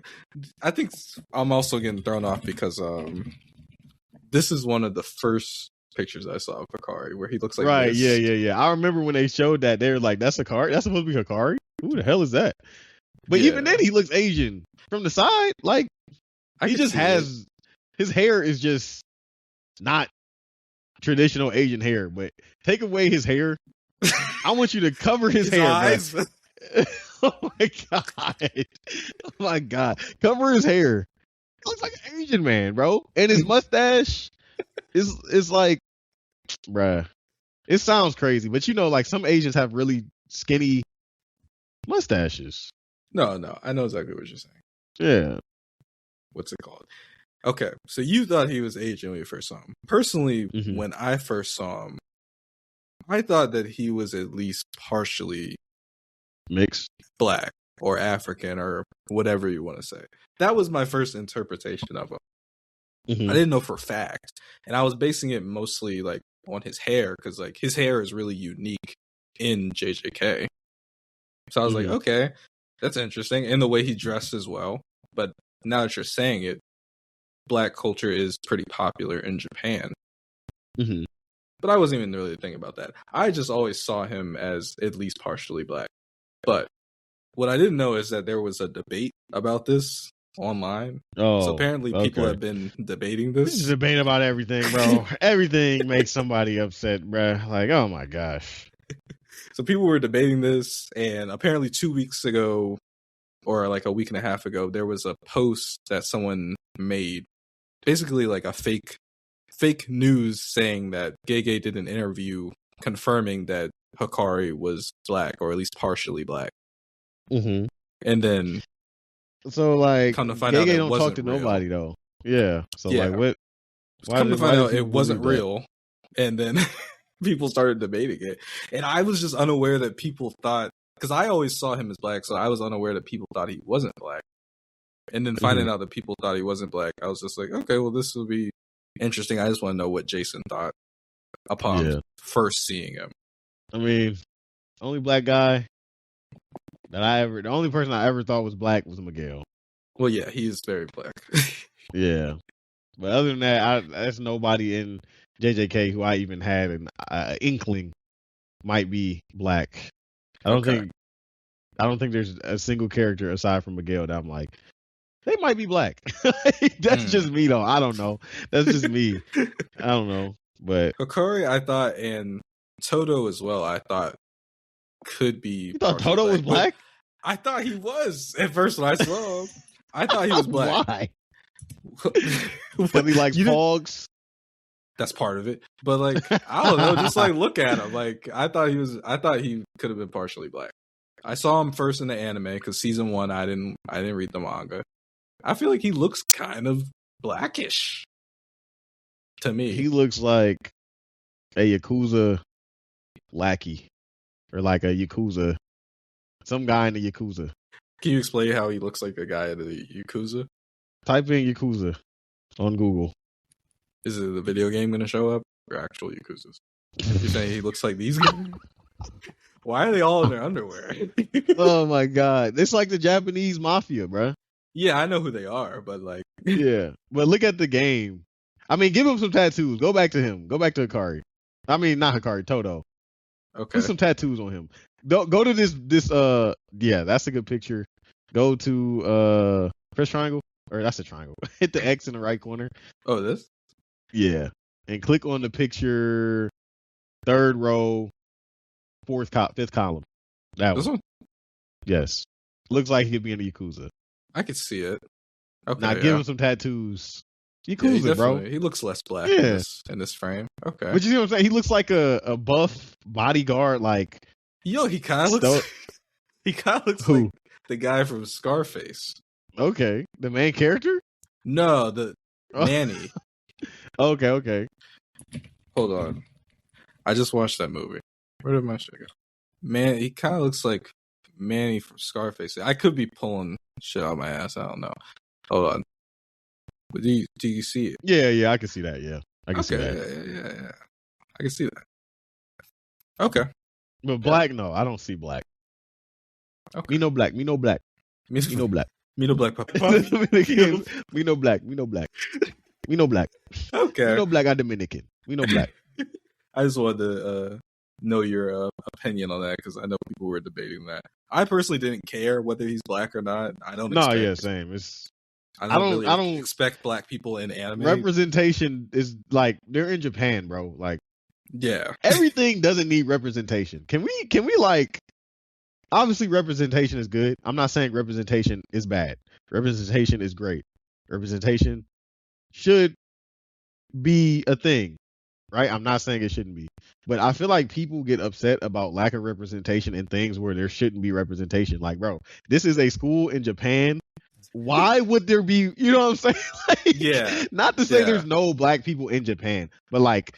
I think I'm also getting thrown off because this is one of the first pictures I saw of Hakari where he looks like right, this. Yeah. I remember when they showed that, they were like, that's Hakari? That's supposed to be Hakari? Who the hell is that? But even then, he looks Asian. From the side, like, he just has... His hair is just not traditional Asian hair, but take away his hair. I want you to cover his hair. Eyes. Oh my god. Cover his hair. He looks like an Asian man, bro. And his mustache is like, bruh. It sounds crazy, but like some Asians have really skinny mustaches. No, I know exactly what you're saying. Yeah. What's it called? Okay, so you thought he was Asian when you first saw him. Personally, when I first saw him, I thought that he was at least partially mixed, black or African or whatever you want to say. That was my first interpretation of him. I didn't know for a fact, and I was basing it mostly like on his hair because like his hair is really unique in JJK. So I was like, okay, that's interesting, and the way he dressed as well. But now that you're saying it, black culture is pretty popular in Japan. But I wasn't even really thinking about that. I just always saw him as at least partially black. But what I didn't know is that there was a debate about this online. So apparently people have been debating this. This is a debate about everything, bro. Everything makes somebody upset, bro. Like, oh my gosh. So people were debating this, and apparently 2 weeks ago, or like a week and a half ago, there was a post that someone made, basically like a fake news saying that Gege did an interview confirming that Hakari was black, or at least partially black. And then, so like, come to find out, Gege don't talk to nobody though. Yeah. So like, what? Come to find out, it wasn't real, and then people started debating it, and I was just unaware that people thought, because I always saw him as black, so I was unaware that people thought he wasn't black. And then finding out that people thought he wasn't black, I was just like, okay, well, this will be interesting. I just want to know what Jason thought upon first seeing him. I mean, the only black guy the only person I ever thought was black was Miguel. Well, yeah, he is very black. Yeah. But other than that, there's nobody in JJK who I even had an inkling might be black. I don't think there's a single character aside from Miguel that I'm like, they might be black. That's just me though. I don't know. That's just me. I don't know. But Hakari, I thought, and Toto as well, I thought could be. You thought Toto was black? I thought he was at first when I saw him. I thought he was black. Why? Because he likes pogs. That's part of it. But like, I don't know, just like look at him. Like I thought he could have been partially black. I saw him first in the anime because season 1 I didn't read the manga. I feel like he looks kind of blackish to me. He looks like a Yakuza lackey, or like a Yakuza, some guy in the Yakuza. Can you explain how he looks like a guy in the Yakuza? Type in Yakuza on Google. Is it the video game going to show up or actual Yakuzas? You're saying he looks like these guys? Why are they all in their underwear? Oh my god, it's like the Japanese mafia, bro. Yeah, I know who they are, but like, yeah, but look at the game. I mean, give him some tattoos. Go back to him. Go back to Hakari. I mean, not Hakari, Toto. Okay. Put some tattoos on him. Go to this. Yeah, that's a good picture. Go to press triangle, or that's a triangle. Hit the X in the right corner. Oh, this? Yeah, and click on the picture, 3rd row, 5th column. That this one? Yes. Looks like he could be in the Yakuza. I could see it. Okay. Now give him some tattoos. Yakuza, yeah, bro. He looks less black in this frame. Okay. But you see what I'm saying? He looks like a buff bodyguard, like. Yo, he kind of looks. He kind of looks like the guy from Scarface. Okay, the main character. No, the Manny. Okay. Hold on. I just watched that movie. Where did my shit go? Man, he kind of looks like Manny from Scarface. I could be pulling shit out my ass. I don't know. Hold on. But do you see it? Yeah, I can see that. Yeah, I can see that. Yeah. I can see that. Okay. But black, no, I don't see black. Okay. Me no black. Me no black. Me no black. Me no black. Me no black. Me no black. We no black. Okay. We no black are Dominican. We no black. I just wanted to know your opinion on that because I know people were debating that. I personally didn't care whether he's black or not. I don't. Same. I don't expect black people in anime. Representation is like they're in Japan, bro. Like, yeah, everything doesn't need representation. Can we like? Obviously, representation is good. I'm not saying representation is bad. Representation is great. Representation should be a thing, right? I'm not saying it shouldn't be, but I feel like people get upset about lack of representation in things where there shouldn't be representation. Like, bro, this is a school in Japan. Why would there be, you know what I'm saying? Like, yeah. Not to say there's no black people in Japan, but like,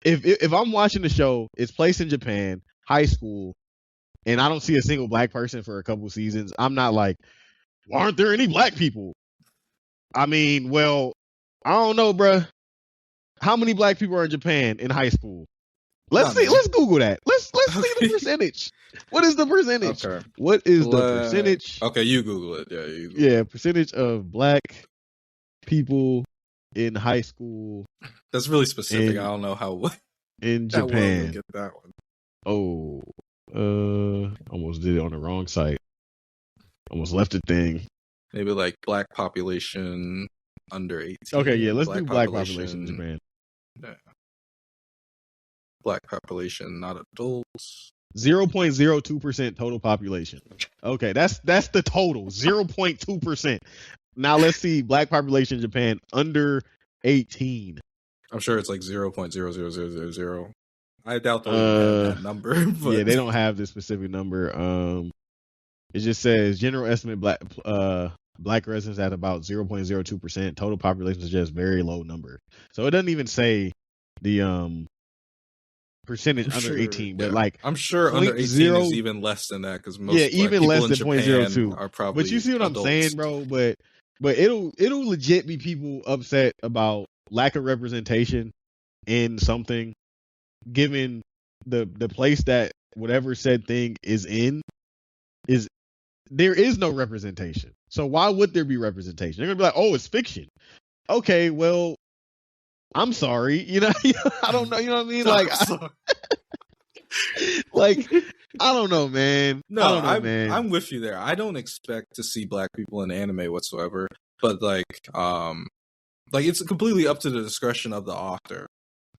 if I'm watching the show, it's placed in Japan, high school, and I don't see a single black person for a couple seasons, I'm not like, why aren't there any black people? I mean, well, I don't know, bruh. How many black people are in Japan in high school? Let's see. Let's Google that. Let's see the percentage. What is the percentage? Okay. What is the percentage? Okay, you Google it. Yeah, you Google it. Percentage of black people in high school. That's really specific. I don't know how in Japan. Get that one. Oh, almost did it on the wrong site. Almost left the thing. Maybe like black population under 18. Okay, yeah, let's do black population in Japan. Yeah. Black population, not adults. 0.02% total population. Okay, that's the total. 0.2%. Now let's see black population in Japan under 18. I'm sure it's like 0.00000. I doubt they'll have that number. But... Yeah, they don't have this specific number. It just says general estimate Black residents at about 0.02%. Total population is just very low number. So it doesn't even say the percentage under 18, but like I'm sure point under 18 zero, is even less than that because most yeah, black even people less in than Japan 0.02. are probably But you see what adults. I'm saying, bro? But it'll legit be people upset about lack of representation in something, given the place that whatever said thing is in is there is no representation. So why would there be representation? They're gonna be like, oh, it's fiction. Okay, well, I'm sorry. You know, I don't know. You know what I mean? Like, like, I don't know, man. No, I don't know, man. I'm with you there. I don't expect to see black people in anime whatsoever, but like it's completely up to the discretion of the author.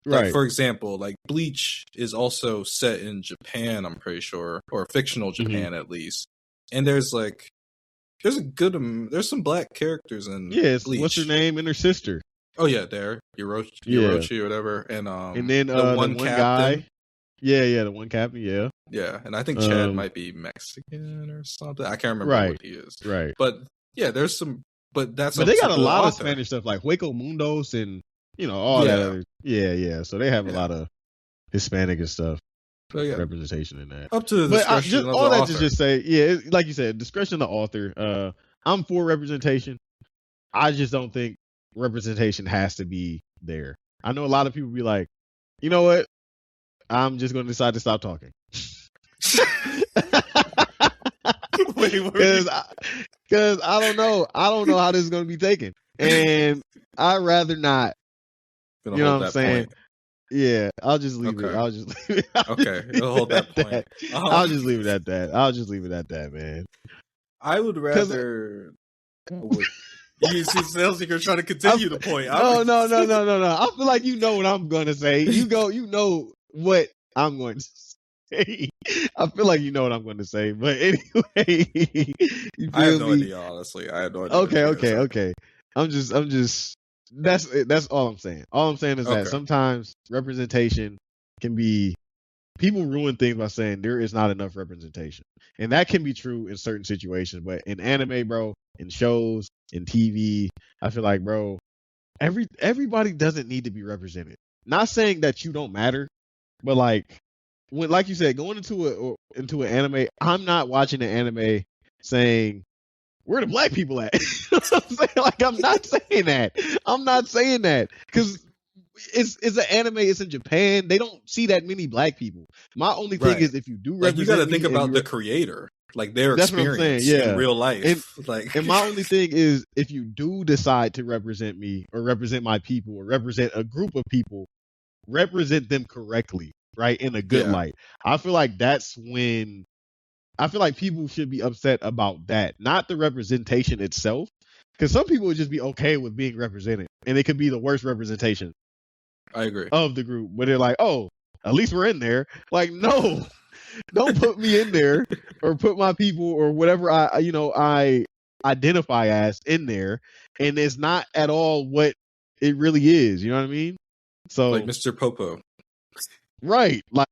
Like, right. for example, like Bleach is also set in Japan, I'm pretty sure, or fictional Japan at least. And there's some black characters in Bleach. What's her name and her sister? Oh yeah, there Yorochi or whatever, and then the one captain. Guy. Yeah, the one captain. Yeah, and I think Chad might be Mexican or something. I can't remember what he is. Right, but yeah, there's some. But that's they got a lot of Spanish stuff like Hueco Mundos and all that other. Yeah. So they have a lot of Hispanic and stuff. Representation in that. Up to the discretion of the all that author. to just say, like you said, discretion of the author. I'm for representation. I just don't think representation has to be there. I know a lot of people be like, you know what? I'm just going to decide to stop talking. Because I don't know. I don't know how this is going to be taken, and I'd rather not. You know what I'm saying? Point. Yeah, I'll just leave it. I'll just leave it. You'll hold that point. I'll just leave it at that. I'll just leave it at that, man. I would rather. You sounds like you're trying to continue the point. No. I feel like you know what I'm going to say. You know what I'm going to say. I feel like you know what I'm going to say. But anyway, I have no idea. Honestly, I have no idea. Okay. I'm just. That's all I'm saying. All I'm saying is that sometimes representation can be. People ruin things by saying there is not enough representation, and that can be true in certain situations. But in anime, bro, in shows, in TV, I feel like, bro, everybody doesn't need to be represented. Not saying that you don't matter, but like you said, going into an anime, I'm not watching an anime saying where the black people at. You know what I'm saying? Like, I'm not saying that because it's an anime. It's in Japan. They don't see that many black people. My only thing is if you do represent, you got to think about the creator, like their experience in real life. And my only thing is if you do decide to represent me or represent my people or represent a group of people, represent them correctly, right, in a good light. I feel like that's when I feel like people should be upset about that, not the representation itself, because some people would just be okay with being represented, and it could be the worst representation. I agree. Of the group, but they're like, oh, at least we're in there. Like, no, don't put me in there or put my people or whatever I identify as in there, and it's not at all what it really is. You know what I mean? So, like Mr. Popo, right? Like,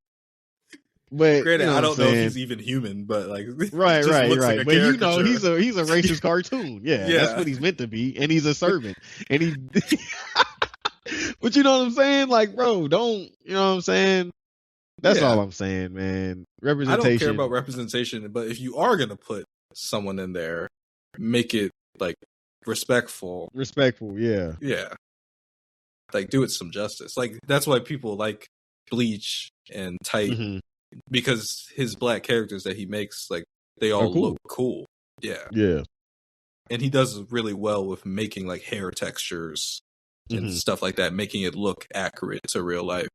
but granted, I don't know if he's even human, but like, right. Like but he's a racist cartoon. Yeah, that's what he's meant to be, and he's a servant, and he. But you know what I'm saying? Like, bro, don't, you know what I'm saying? That's all I'm saying, man. Representation. I don't care about representation, but if you are going to put someone in there, make it, like, respectful. Respectful, yeah. Yeah. Like, do it some justice. Like, that's why people like Bleach and Tight, because his black characters that he makes, like, they all look cool. Yeah. Yeah. And he does really well with making, like, hair textures and stuff like that, making it look accurate to real life.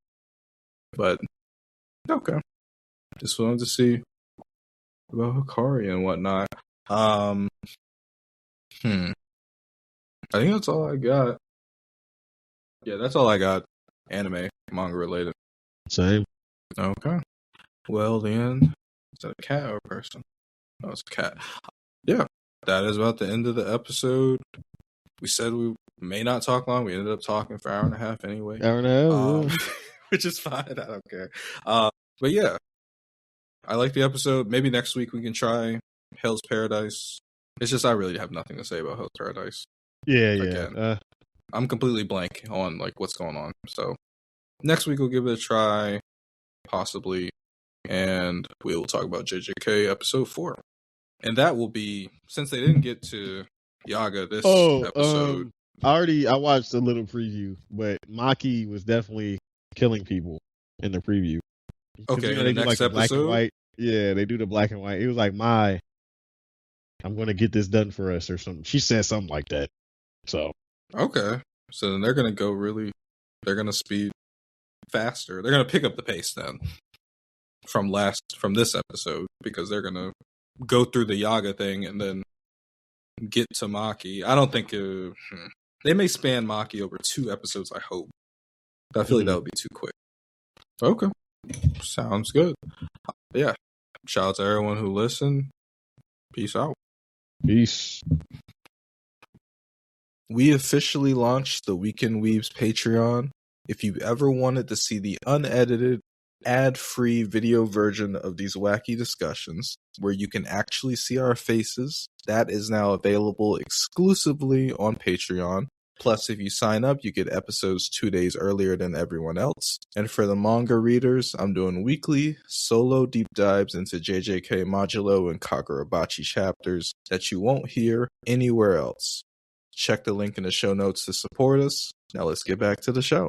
But okay, just wanted to see about Hakari and whatnot. I think that's all I got. Yeah, that's all I got. Anime, manga related. Same. Okay. Well then, is that a cat or a person? No, it's a cat. Yeah, that is about the end of the episode. We said we may not talk long. We ended up talking for an hour and a half anyway. Hour and a half, which is fine. I don't care. But yeah, I like the episode. Maybe next week we can try Hell's Paradise. It's just I really have nothing to say about Hell's Paradise. Yeah, Again, I'm completely blank on like what's going on. So next week we'll give it a try, possibly, and we will talk about JJK episode 4. And that will be, since they didn't get to Yaga this episode. I watched a little preview, but Maki was definitely killing people in the preview. Okay, they in the next episode? Black and white. Yeah, they do the black and white. It was like, I'm going to get this done for us or something. She said something like that. So. Okay. So then they're going to they're going to speed faster. They're going to pick up the pace then from this episode, because they're going to go through the Yaga thing and then get to Maki. I don't think they may span Maki over 2 episodes, I hope. I feel like that would be too quick. Okay. Sounds good. Yeah. Shout out to everyone who listened. Peace out. Peace. We officially launched the Weekend Weebs Patreon. If you ever wanted to see the unedited, ad-free video version of these wacky discussions, where you can actually see our faces, that is now available exclusively on Patreon. Plus, if you sign up, you get episodes 2 days earlier than everyone else. And for the manga readers, I'm doing weekly solo deep dives into JJK Modulo and Kagurabachi chapters that you won't hear anywhere else. Check the link in the show notes to support us. Now let's get back to the show.